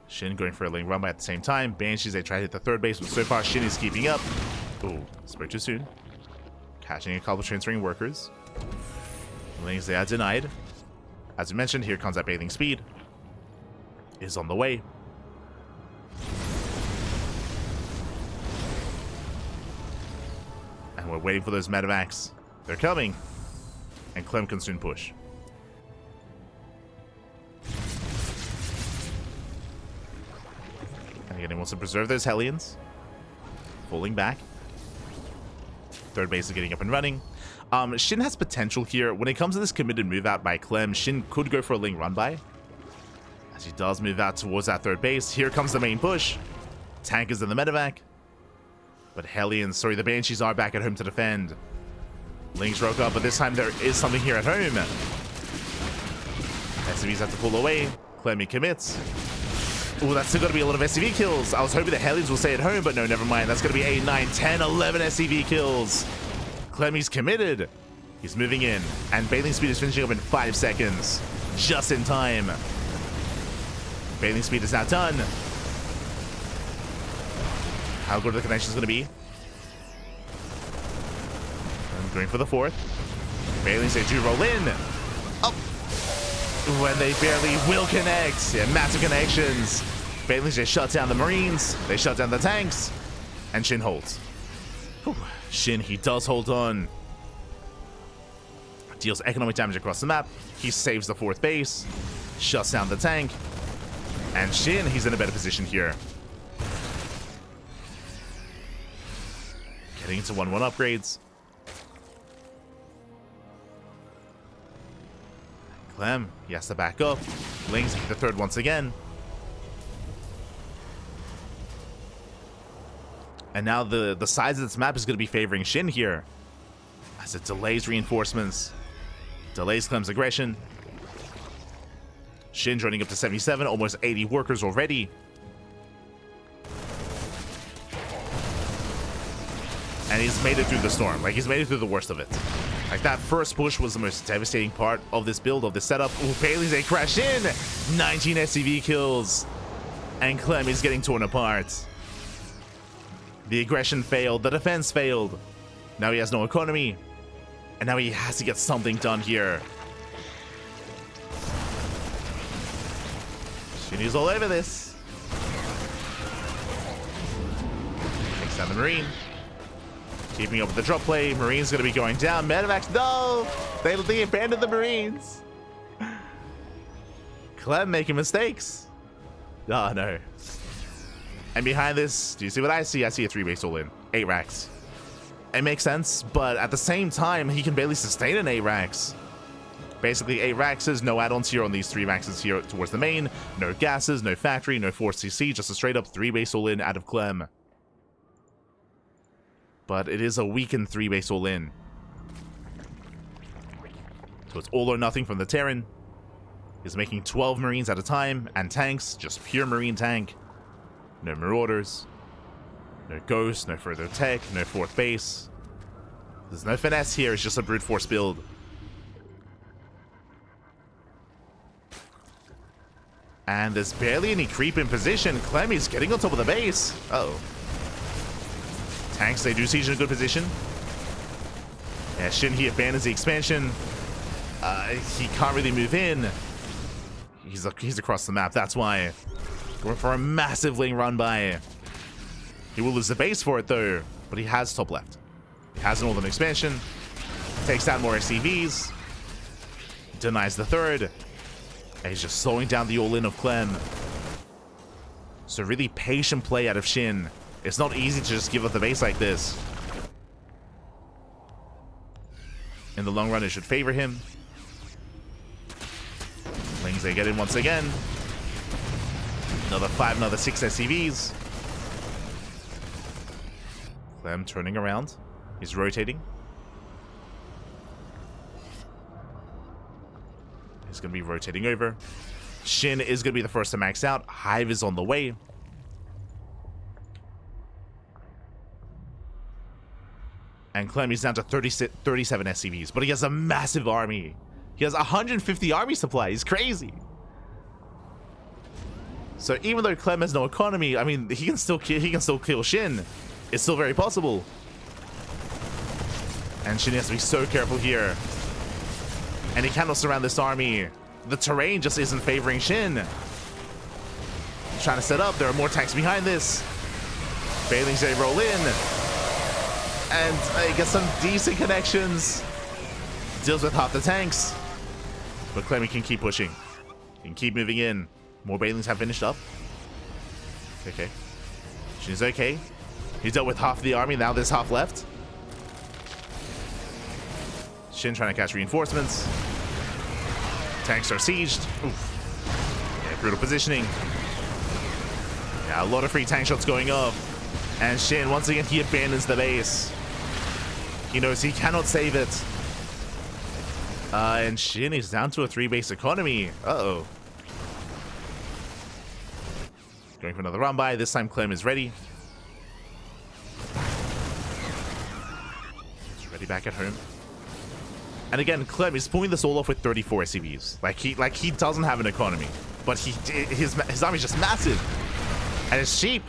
SHIN going for a lane run by at the same time. Banshees, they try to hit the third base, but so far SHIN is keeping up. Ooh, spoke too soon. Catching a couple of transferring workers. Lanes, they are denied. As we mentioned, here comes that bailing speed. Is on the way. And we're waiting for those medevacs. They're coming. And Clem can soon push. And again, he wants to preserve those Hellions. Falling back. Third base is getting up and running. SHIN has potential here. When it comes to this committed move out by Clem, SHIN could go for a Ling run by. As he does move out towards that third base. Here comes the main push. Tank is in the medevac. But Hellions, sorry, the Banshees are back at home to defend. Lings broke up, but this time there is something here at home. SCVs have to pull away. Clemmy commits. Ooh, that's still going to be a lot of SCV kills. I was hoping the Hellions will stay at home, but no, never mind. That's going to be 8, 9, 10, 11 SCV kills. Clemmy's committed. He's moving in. And bailing speed is finishing up in 5 seconds. Just in time. Bailing speed is now done. How good the connection is going to be. I'm going for the fourth. Bailings, they do roll in. Oh! When they barely will connect. Yeah, massive connections. Bailings just shut down the Marines. They shut down the tanks. And SHIN holds. Whew. SHIN, he does hold on. Deals economic damage across the map. He saves the fourth base. Shuts down the tank. And SHIN, he's in a better position here. Getting into 1-1 upgrades. Clem, he has to back up. Lings the third once again. And now the size of this map is going to be favoring SHIN here. As it delays reinforcements. Delays Clem's aggression. SHIN joining up to 77, almost 80 workers already. And he's made it through the storm. Like, he's made it through the worst of it. Like, that first push was the most devastating part of this build, of this setup. Ooh, Bailey's, they crash in! 19 SCV kills. And Clem is getting torn apart. The aggression failed. The defense failed. Now he has no economy. And now he has to get something done here. SHIN is all over this. Takes down the Marine. Keeping up with the drop play. Marine's going to be going down. Medevacs, no! They abandoned the Marines. Clem making mistakes. Oh, no. And behind this, do you see what I see? I see a 3-base all in. 8 racks. It makes sense, but at the same time, he can barely sustain an 8 racks. Basically, 8 racks, no add-ons here on these 3 maxes here towards the main. No gases, no factory, no force CC, just a straight-up 3-base all in out of Clem. But it is a weakened 3-base all in. So it's all or nothing from the Terran. He's making 12 Marines at a time, and tanks, just pure Marine tank. No Marauders. No Ghost, no further tech, no 4th base. There's no finesse here, it's just a brute force build. And there's barely any creep in position. Clem is getting on top of the base. Uh-oh. Tanks, they do siege in a good position. Yeah, SHIN, he abandons the expansion. He can't really move in. He's across the map, that's why. Going for a massive lane run by. He will lose the base for it though, but he has top left. He has an Northern expansion. Takes down more SCVs. Denies the 3rd. And he's just slowing down the all-in of Clem. So really patient play out of SHIN. It's not easy to just give up the base like this. In the long run, it should favor him. Lings, they get in once again. Another 5, another 6 SCVs. Clem turning around. He's rotating. He's going to be rotating over. SHIN is going to be the first to max out. Hive is on the way. And Clem is down to 37 SCVs, but he has a massive army. He has 150 army supply. He's crazy. So even though Clem has no economy, I mean, he can still kill SHIN. It's still very possible. And SHIN has to be so careful here. And he cannot surround this army. The terrain just isn't favoring SHIN. Trying to set up. There are more tanks behind this. Bailings, they roll in. And I get some decent connections. Deals with half the tanks. But Clem can keep pushing. He can keep moving in. More Bailings have finished up. Okay. SHIN's okay. He dealt with half the army. Now there's half left. SHIN trying to catch reinforcements. Tanks are sieged. Oof. Yeah, brutal positioning. Yeah, a lot of free tank shots going off. And SHIN, once again, he abandons the base. He knows he cannot save it. And SHIN is down to a 3-base economy. Uh-oh. Going for another run by. This time Clem is ready. He's ready back at home. And again, Clem is pulling this all off with 34 SCVs. Like he doesn't have an economy, but his army is just massive, and it's cheap.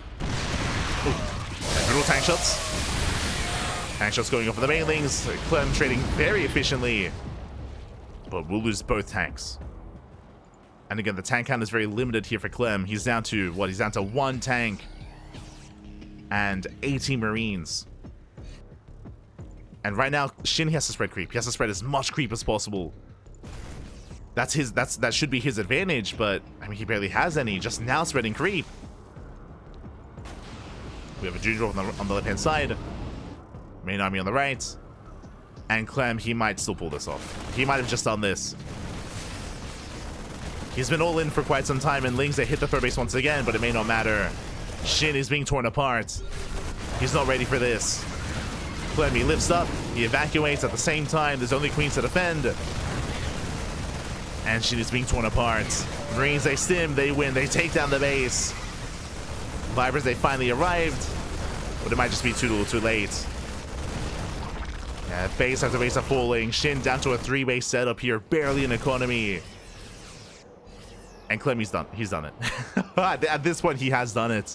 Ooh. And brutal tank shots. Tank shots going off of the mainlings. Clem trading very efficiently, but we'll lose both tanks. And again, the tank count is very limited here for Clem. He's down to what? He's down to 1 tank and 18 Marines. And right now, SHIN has to spread creep. He has to spread as much creep as possible. That should be his advantage, but I mean, he barely has any. Just now spreading creep. We have a Junior on the left-hand side. Main army on the right. And Clem, he might still pull this off. He might have just done this. He's been all in for quite some time, and Lings, they hit the 3rd base once again, but it may not matter. SHIN is being torn apart. He's not ready for this. Clem, he lifts up, he evacuates at the same time. There's only queens to defend. And SHIN is being torn apart. Marines, they stim, they win, they take down the base. Vipers, they finally arrived. But it might just be too little too late. Yeah, base after base are falling. SHIN down to a 3-base setup here, barely an economy. And Clem, he's done it. At this point, he has done it.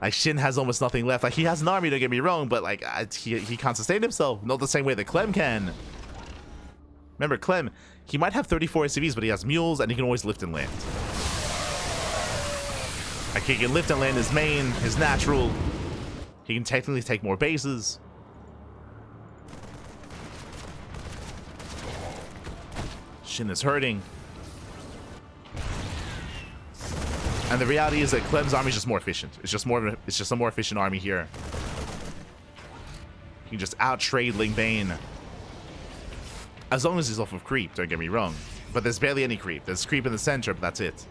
Like, SHIN has almost nothing left. Like, he has an army, don't get me wrong, but like, he can't sustain himself. Not the same way that Clem can. Remember, Clem, he might have 34 SCVs, but he has mules, and he can always lift and land. Like, he can lift and land his main, his natural. He can technically take more bases. SHIN is hurting. And the reality is that Clem's army is just more efficient. It's just a more efficient army here. You can just out-trade Ling Bane. As long as he's off of creep, don't get me wrong. But there's barely any creep. There's creep in the center, but that's it.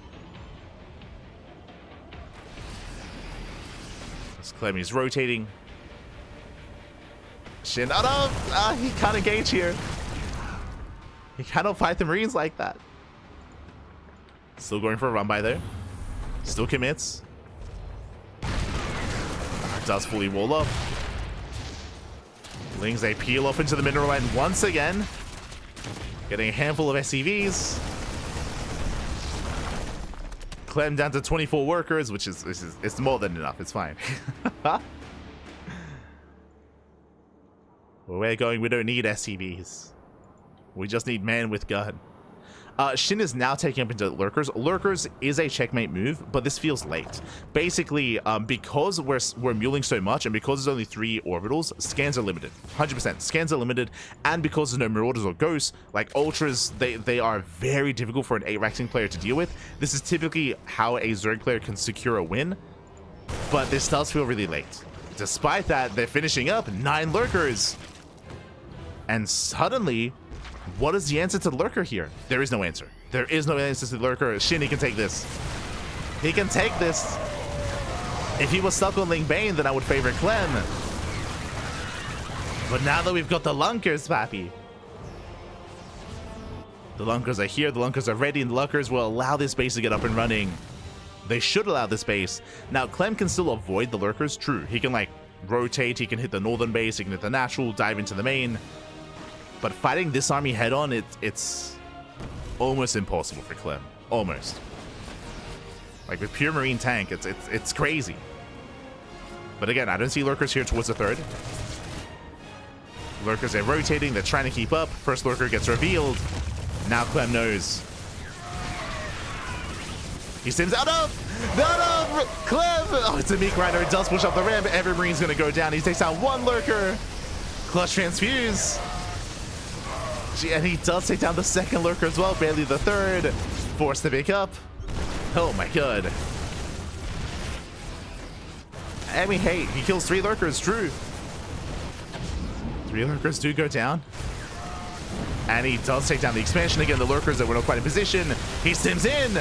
As Clem is rotating. Shin, oh no! Ah, he can't engage here. He cannot fight the Marines like that. Still going for a run by there. Still commits. Does fully wall up. Lings, they peel off into the mineral line once again. Getting a handful of SCVs. Clem down to 24 workers, which is it's more than enough. It's fine. Where we're going, we don't need SCVs. We just need man with gun. Shin is now taking up into Lurkers. Lurkers is a checkmate move, but this feels late. Basically, because we're muling so much, and because there's only 3 orbitals, scans are limited. 100%. Scans are limited, and because there's no Marauders or Ghosts, like Ultras, they are very difficult for an 8-Raxing player to deal with. This is typically how a Zerg player can secure a win, but this does feel really late. Despite that, they're finishing up 9 Lurkers. And suddenly, what is the answer to the Lurker here? There is no answer. There is no answer to the Lurker. Shin, he can take this. He can take this. If he was stuck on Ling Bane, then I would favor Clem. But now that we've got the Lunkers, Pappy. The Lunkers are here, the Lunkers are ready, and the Lunkers will allow this base to get up and running. They should allow this base. Now, Clem can still avoid the Lurkers, true. He can, like, rotate, he can hit the northern base, he can hit the natural, dive into the main. But fighting this army head-on, it's almost impossible for Clem. Almost. Like, with pure Marine tank, it's crazy. But again, I don't see Lurkers here towards the 3rd. Lurkers are rotating, they're trying to keep up. First Lurker gets revealed. Now Clem knows. He sims out of! No! Clem! Oh, it's a Meek Rider. It does push up the ramp. Every Marine's gonna go down. He takes out 1 Lurker. Clutch Transfuse. And he does take down the 2nd Lurker as well, barely the 3rd. Forced to pick up. Oh my god. I mean, hey, he kills 3 Lurkers, true. 3 Lurkers do go down. And he does take down the expansion again. The Lurkers that were not quite in position. He sims in.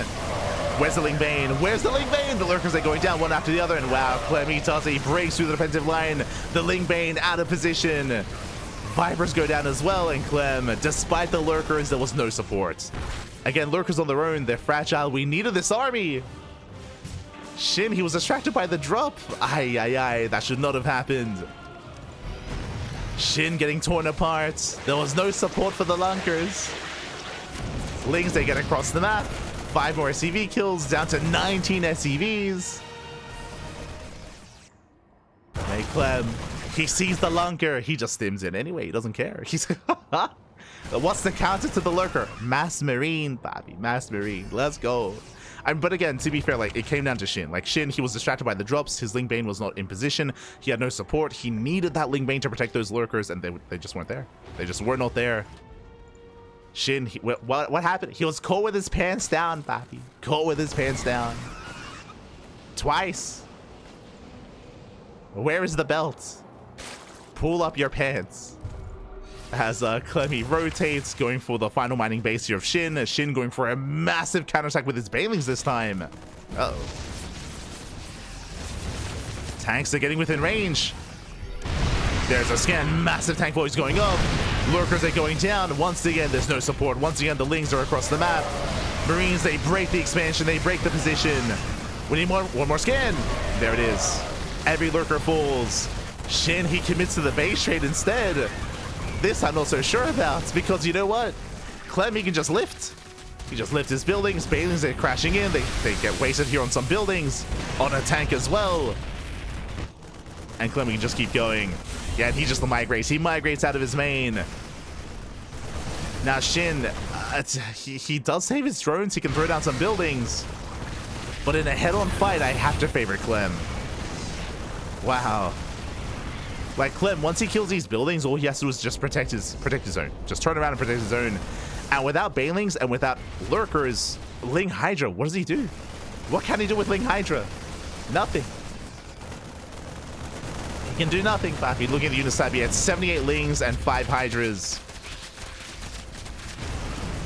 Where's the Ling Bane? Where's the Ling Bane? The Lurkers are going down one after the other. And wow, Clem, he does. He breaks through the defensive line. The Ling Bane out of position. Vipers go down as well, and Clem, despite the Lurkers, there was no support. Again, Lurkers on their own, they're fragile. We needed this army. Shin, he was distracted by the drop. Aye, that should not have happened. Shin getting torn apart. There was no support for the Lunkers. Lings, they get across the map. 5 more SCV kills, down to 19 SCVs. Hey, Clem. He sees the Lunker. He just stims in anyway. He doesn't care. He's what's the counter to the Lurker? Mass Marine, Bobby. Mass Marine. Let's go. But again, to be fair, like, it came down to Shin. Like, Shin, he was distracted by the drops. His Ling Bane was not in position. He had no support. He needed that Ling Bane to protect those Lurkers, and they just weren't there. They just were not there. Shin, what happened? He was caught with his pants down, Bobby. Caught with his pants down. Twice. Where is the belt? Pull up your pants. As Clemmy rotates, going for the final mining base here of Shin. Shin going for a massive counterattack with his Banelings this time. Uh-oh. Tanks are getting within range. There's a scan. Massive tank voice going up. Lurkers are going down. Once again, there's no support. Once again, the Lings are across the map. Marines, they break the expansion. They break the position. We need one more scan. There it is. Every Lurker falls. Shin, he commits to the base trade instead. This I'm not so sure about, because you know what? Clem, he can just lift. He just lifts his buildings. Banelings are crashing in. They get wasted here on some buildings. On a tank as well. And Clem, he can just keep going. Yeah, and he just migrates. He migrates out of his main. Now Shin, he does save his drones. He can throw down some buildings. But in a head-on fight, I have to favor Clem. Wow. Like, Clem, once he kills these buildings, all he has to do is just protect his zone. Just turn around and protect his zone. And without Banelings and without Lurkers, Ling Hydra, what does he do? What can he do with Ling Hydra? Nothing. He can do nothing, Pappy. Looking at the unit side, he had 78 Lings and 5 Hydras.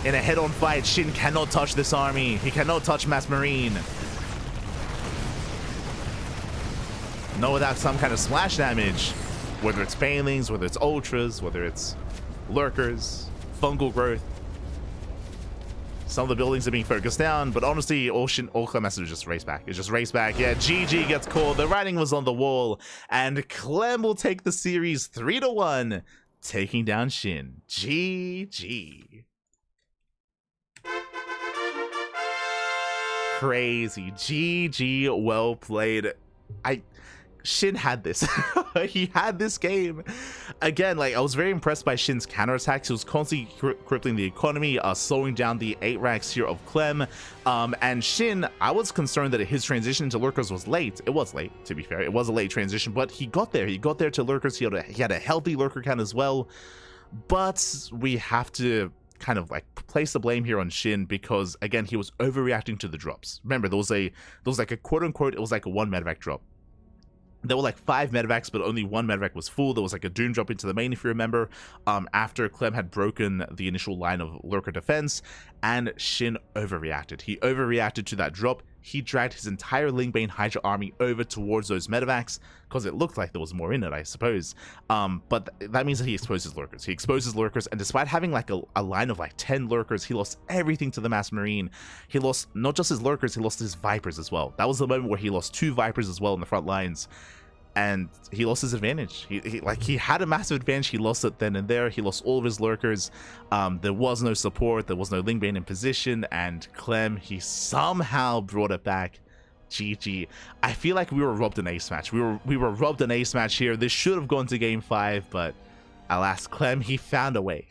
In a head-on fight, Shin cannot touch this army. He cannot touch Mass Marine. Not without some kind of splash damage. Whether it's Banelings, whether it's Ultras, whether it's Lurkers, Fungal Growth. Some of the buildings are being focused down, but honestly, all Clem has to do is just race back. It's just race back. Yeah, GG gets called. The writing was on the wall, and Clem will take the series 3-1, taking down Shin. GG. Crazy. GG, well played. Shin had this. He had this game. Again, like, I was very impressed by Shin's counterattacks. He was constantly crippling the economy, slowing down the 8 racks here of Clem. And Shin, I was concerned that his transition to Lurkers was late. It was late, to be fair. It was a late transition, but he got there. He got there to Lurkers. He had a healthy Lurker count as well. But we have to kind of like place the blame here on Shin because, again, he was overreacting to the drops. Remember, there was like a quote-unquote, it was like a 1 medevac drop. There were like 5 medevacs, but only 1 medevac was full. There was like a Doom drop into the main, if you remember, after Clem had broken the initial line of Lurker defense, and Shin overreacted. He overreacted to that drop. He dragged his entire Lingbane Hydra army over towards those medevacs, because it looked like there was more in it, I suppose. But that means that he exposes Lurkers. He exposes Lurkers, and despite having like a line of like 10 Lurkers, he lost everything to the Mass Marine. He lost not just his Lurkers, he lost his Vipers as well. That was the moment where he lost 2 Vipers as well in the front lines. And he lost his advantage. He had a massive advantage. He lost it then and there. He lost all of his Lurkers. There was no support. There was no Lingbane in position. And Clem, he somehow brought it back. GG. I feel like we were robbed an ace match. We were robbed an ace match here. This should have gone to game 5, but alas, Clem, he found a way.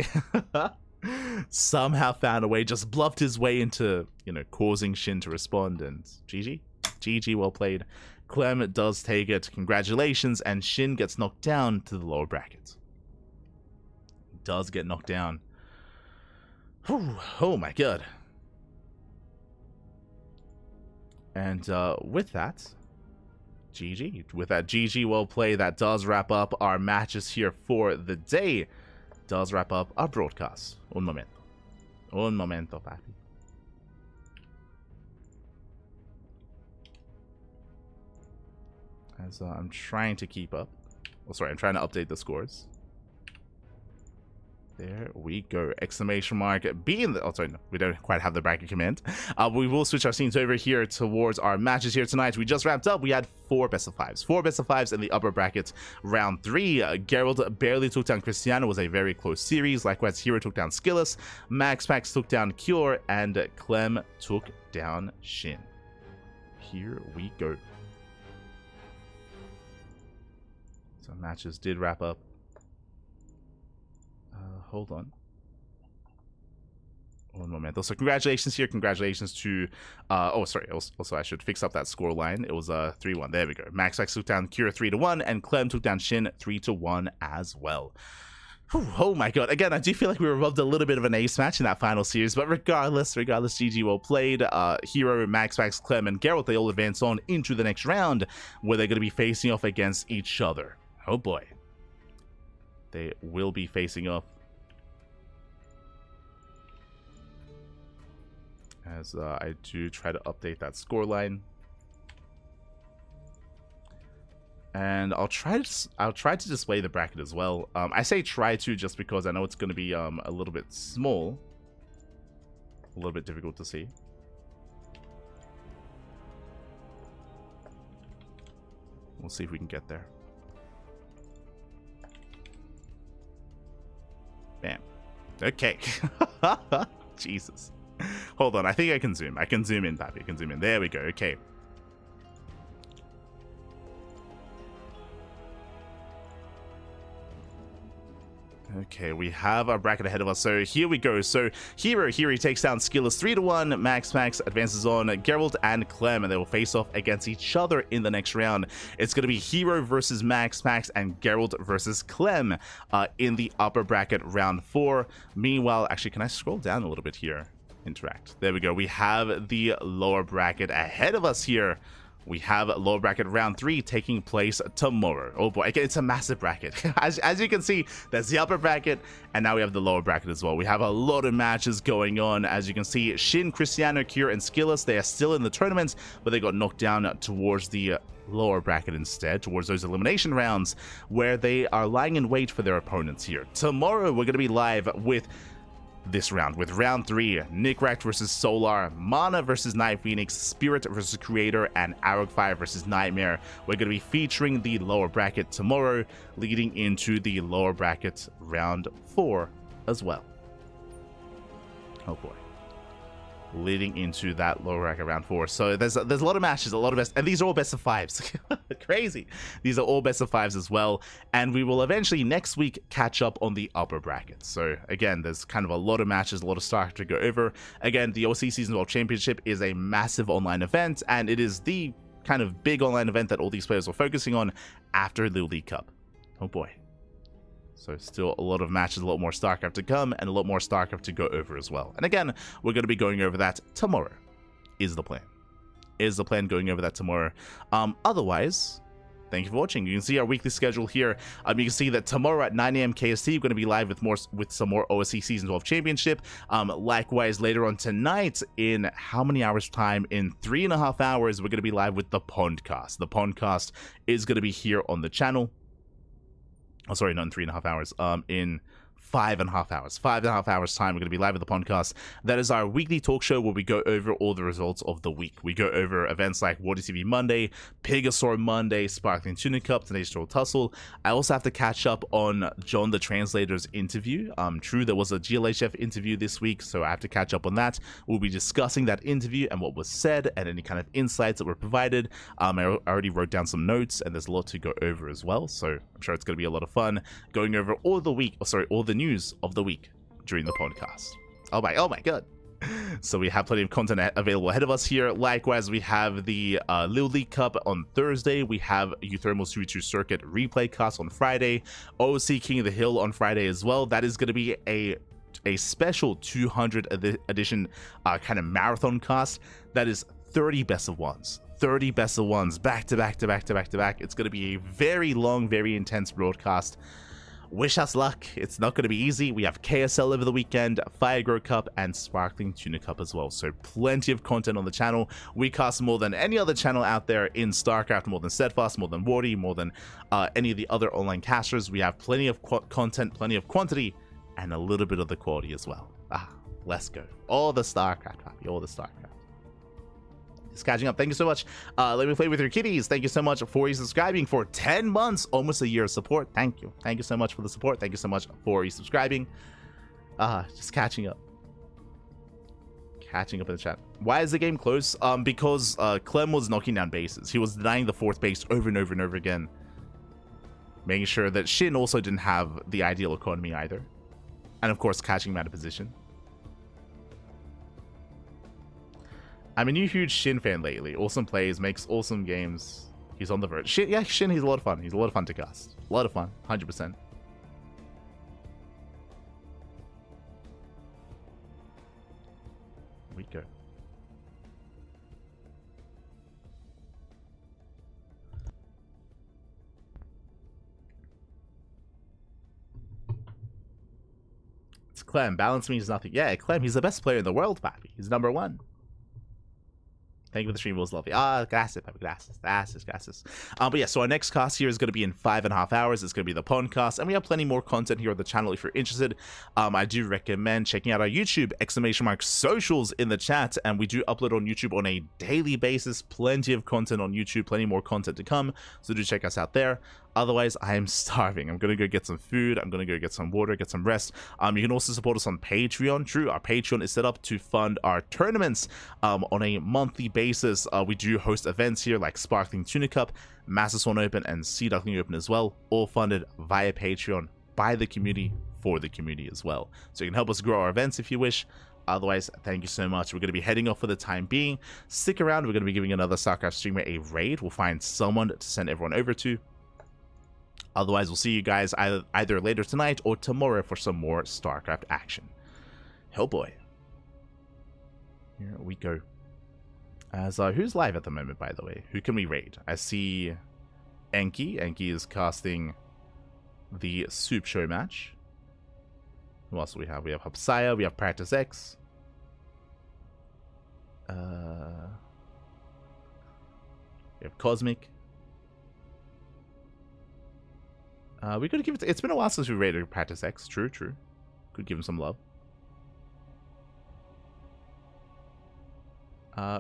Somehow found a way. Just bluffed his way into, causing Shin to respond. And GG. GG, well played. Clem does take it. Congratulations. And Shin gets knocked down to the lower bracket. He does get knocked down. Whew, oh my god. And with that, GG. With that GG, well played. That does wrap up our matches here for the day. Does wrap up our broadcast. Un momento. Un momento, papi. As I'm trying to keep up. Oh, sorry, I'm trying to update the scores. There we go. Exclamation mark. Be in the... Oh, sorry, no. We don't quite have the bracket command. We will switch our scenes over here towards our matches here tonight. We just wrapped up. We had 4 best of 5s. 4 best of 5s in the upper bracket. Round 3. Geralt barely took down Cristiano. It was a very close series. Likewise, Hero took down Skillus. Max took down Cure. And Clem took down Shin. Here we go. So matches did wrap up. Hold on. One moment. So congratulations here. Congratulations to... oh, sorry. Also, I should fix up that score line. It was 3-1. There we go. Max took down Cure 3-1, and Clem took down Shin 3-1 as well. Whew, oh my god. Again, I do feel like we were robbed a little bit of an ace match in that final series, but regardless, GG well played. Hero, Max, Clem, and Geralt, they all advance on into the next round, where they're going to be facing off against each other. Oh boy. They will be facing off. As I do try to update that scoreline. And I'll try to display the bracket as well. I say try to just because I know it's going to be a little bit small. A little bit difficult to see. We'll see if we can get there. Bam. Okay. Jesus. Hold on. I think I can zoom. I can zoom in, Pappy. I can zoom in. There we go. Okay. Okay, we have our bracket ahead of us. So here we go. So Hero takes down Skillus 3-1. Max advances on Geralt and Clem, and they will face off against each other in the next round. It's going to be Hero versus Max and Geralt versus Clem in the upper bracket round 4. Meanwhile, actually, can I scroll down a little bit here? Interact. There we go. We have the lower bracket ahead of us here. We have lower bracket round 3 taking place tomorrow. Oh boy, again, it's a massive bracket. As you can see, there's the upper bracket, and now we have the lower bracket as well. We have a lot of matches going on. As you can see, Shin, Cristiano, Cure, and Skillus, they are still in the tournaments, but they got knocked down towards the lower bracket instead, towards those elimination rounds, where they are lying in wait for their opponents here. Tomorrow, we're going to be live with this round, with round 3, Nickrack versus Solar, Mana versus Night Phoenix, Spirit versus Creator, and Arrowfire versus Nightmare. We're going to be featuring the lower bracket tomorrow, leading into the lower bracket round 4 as well. Oh boy. Leading into that lower bracket round 4. So there's a lot of matches, a lot of best, and these are all best of 5s. Crazy. These are all best of 5s as well, and we will eventually next week catch up on the upper bracket. So again, there's kind of a lot of matches, a lot of stuff to go over. Again, the OSC Season 12 Championship is a massive online event, and it is the kind of big online event that all these players are focusing on after the League Cup. Oh boy. So still a lot of matches, a lot more StarCraft to come, and a lot more StarCraft to go over as well. And again, we're going to be going over that tomorrow, is the plan. Is the plan going over that tomorrow. Otherwise, thank you for watching. You can see our weekly schedule here. You can see that tomorrow at 9 AM KST, we're going to be live with some more OSC Season 12 Championship. Likewise, later on tonight, in how many hours time? In 3.5 hours, we're going to be live with the Pondcast. The Pondcast is going to be here on the channel. Oh, sorry, not in 3.5 hours. In 5.5 hours. 5.5 hours time, we're going to be live with the podcast. That is our weekly talk show where we go over all the results of the week. We go over events like Water TV Monday, Pegasaur Monday, Sparkling Tuna Cup, Today's Troll Tussle. I also have to catch up on John the Translator's interview. True, there was a GLHF interview this week, so I have to catch up on that. We'll be discussing that interview and what was said and any kind of insights that were provided. I already wrote down some notes, and there's a lot to go over as well, so I'm sure it's going to be a lot of fun going over all the news of the week during the podcast. Oh my god. So we have plenty of content available ahead of us here. Likewise, we have the Little League Cup on Thursday. We have Euthermal Suitu Circuit replay cast on Friday. OSC King of the Hill on Friday as well. That is going to be a special 200 edition kind of marathon cast. That is 30 best of ones. 30 best of ones back to back to back to back to back. It's going to be a very long, very intense broadcast. Wish us luck. It's not going to be easy. We have KSL over the weekend, Firegrow Cup, and Sparkling Tuna Cup as well. So plenty of content on the channel. We cast more than any other channel out there in StarCraft, more than Steadfast, more than Wardy, more than any of the other online casters. We have plenty of content, plenty of quantity, and a little bit of the quality as well. Let's go. All the StarCraft, happy. All the StarCraft. Just catching up. Thank you so much. Let me play with your kitties. Thank you so much for you subscribing for 10 months, almost a year of support. Thank you. Thank you so much for the support. Thank you so much for you subscribing. Just catching up. Catching up in the chat. Why is the game close? Because Clem was knocking down bases. He was denying the 4th base over and over and over again. Making sure that Shin also didn't have the ideal economy either. And of course, catching him out of position. I'm a new huge Shin fan lately. Awesome plays, makes awesome games. He's on the verge. Shin, yeah, Shin, he's a lot of fun. He's a lot of fun to cast. A lot of fun, 100%. We go. It's Clem. Balance means nothing. Yeah, Clem, he's the best player in the world, papi. He's #1. Thank you for the stream, it was lovely. Gracias, gracias. But yeah, so our next cast here is going to be in 5.5 hours. It's going to be the Pondcast, and we have plenty more content here on the channel if you're interested. I do recommend checking out our YouTube, !socials in the chat, and we do upload on YouTube on a daily basis. Plenty of content on YouTube, plenty more content to come, so do check us out there. Otherwise, I am starving. I'm going to go get some food. I'm going to go get some water, get some rest. You can also support us on Patreon. True, our Patreon is set up to fund our tournaments on a monthly basis. We do host events here like Sparkling Tuna Cup, Master Swan Open, and Sea Duckling Open as well. All funded via Patreon by the community for the community as well. So you can help us grow our events if you wish. Otherwise, thank you so much. We're going to be heading off for the time being. Stick around. We're going to be giving another StarCraft streamer a raid. We'll find someone to send everyone over to. Otherwise, we'll see you guys either later tonight or tomorrow for some more StarCraft action. Oh boy. go. As who's live at the moment, by the way? Who can we raid? I see Enki. Enki is casting the Soup Show match. Who else do we have? We have Hupsaya, we have Practice X. We have Cosmic. We could give it. It's been a while since we raided Practice X. True, true. Could give him some love.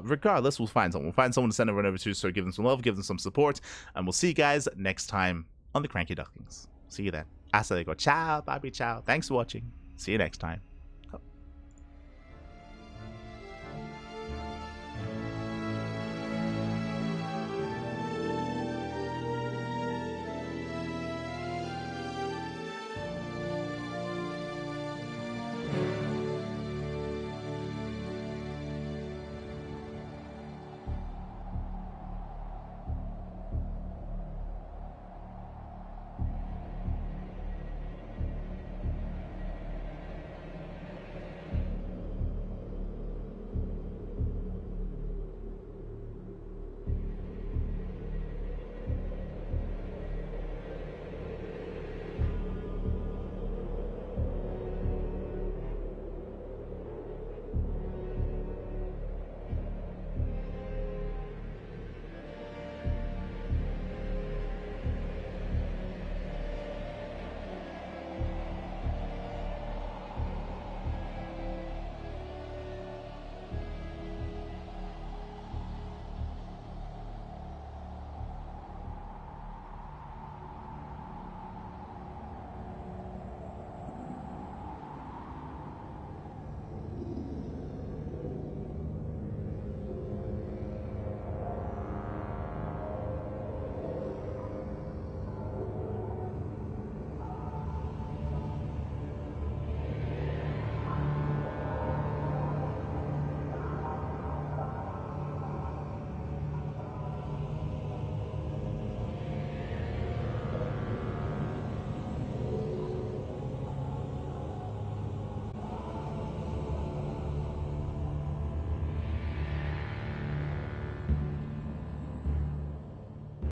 Regardless, we'll find someone. We'll find someone to send everyone over to, so give them some love, give them some support, and we'll see you guys next time on the CranKy Ducklings. See you then. Hasta luego. Ciao, baby, ciao. Thanks for watching. See you next time.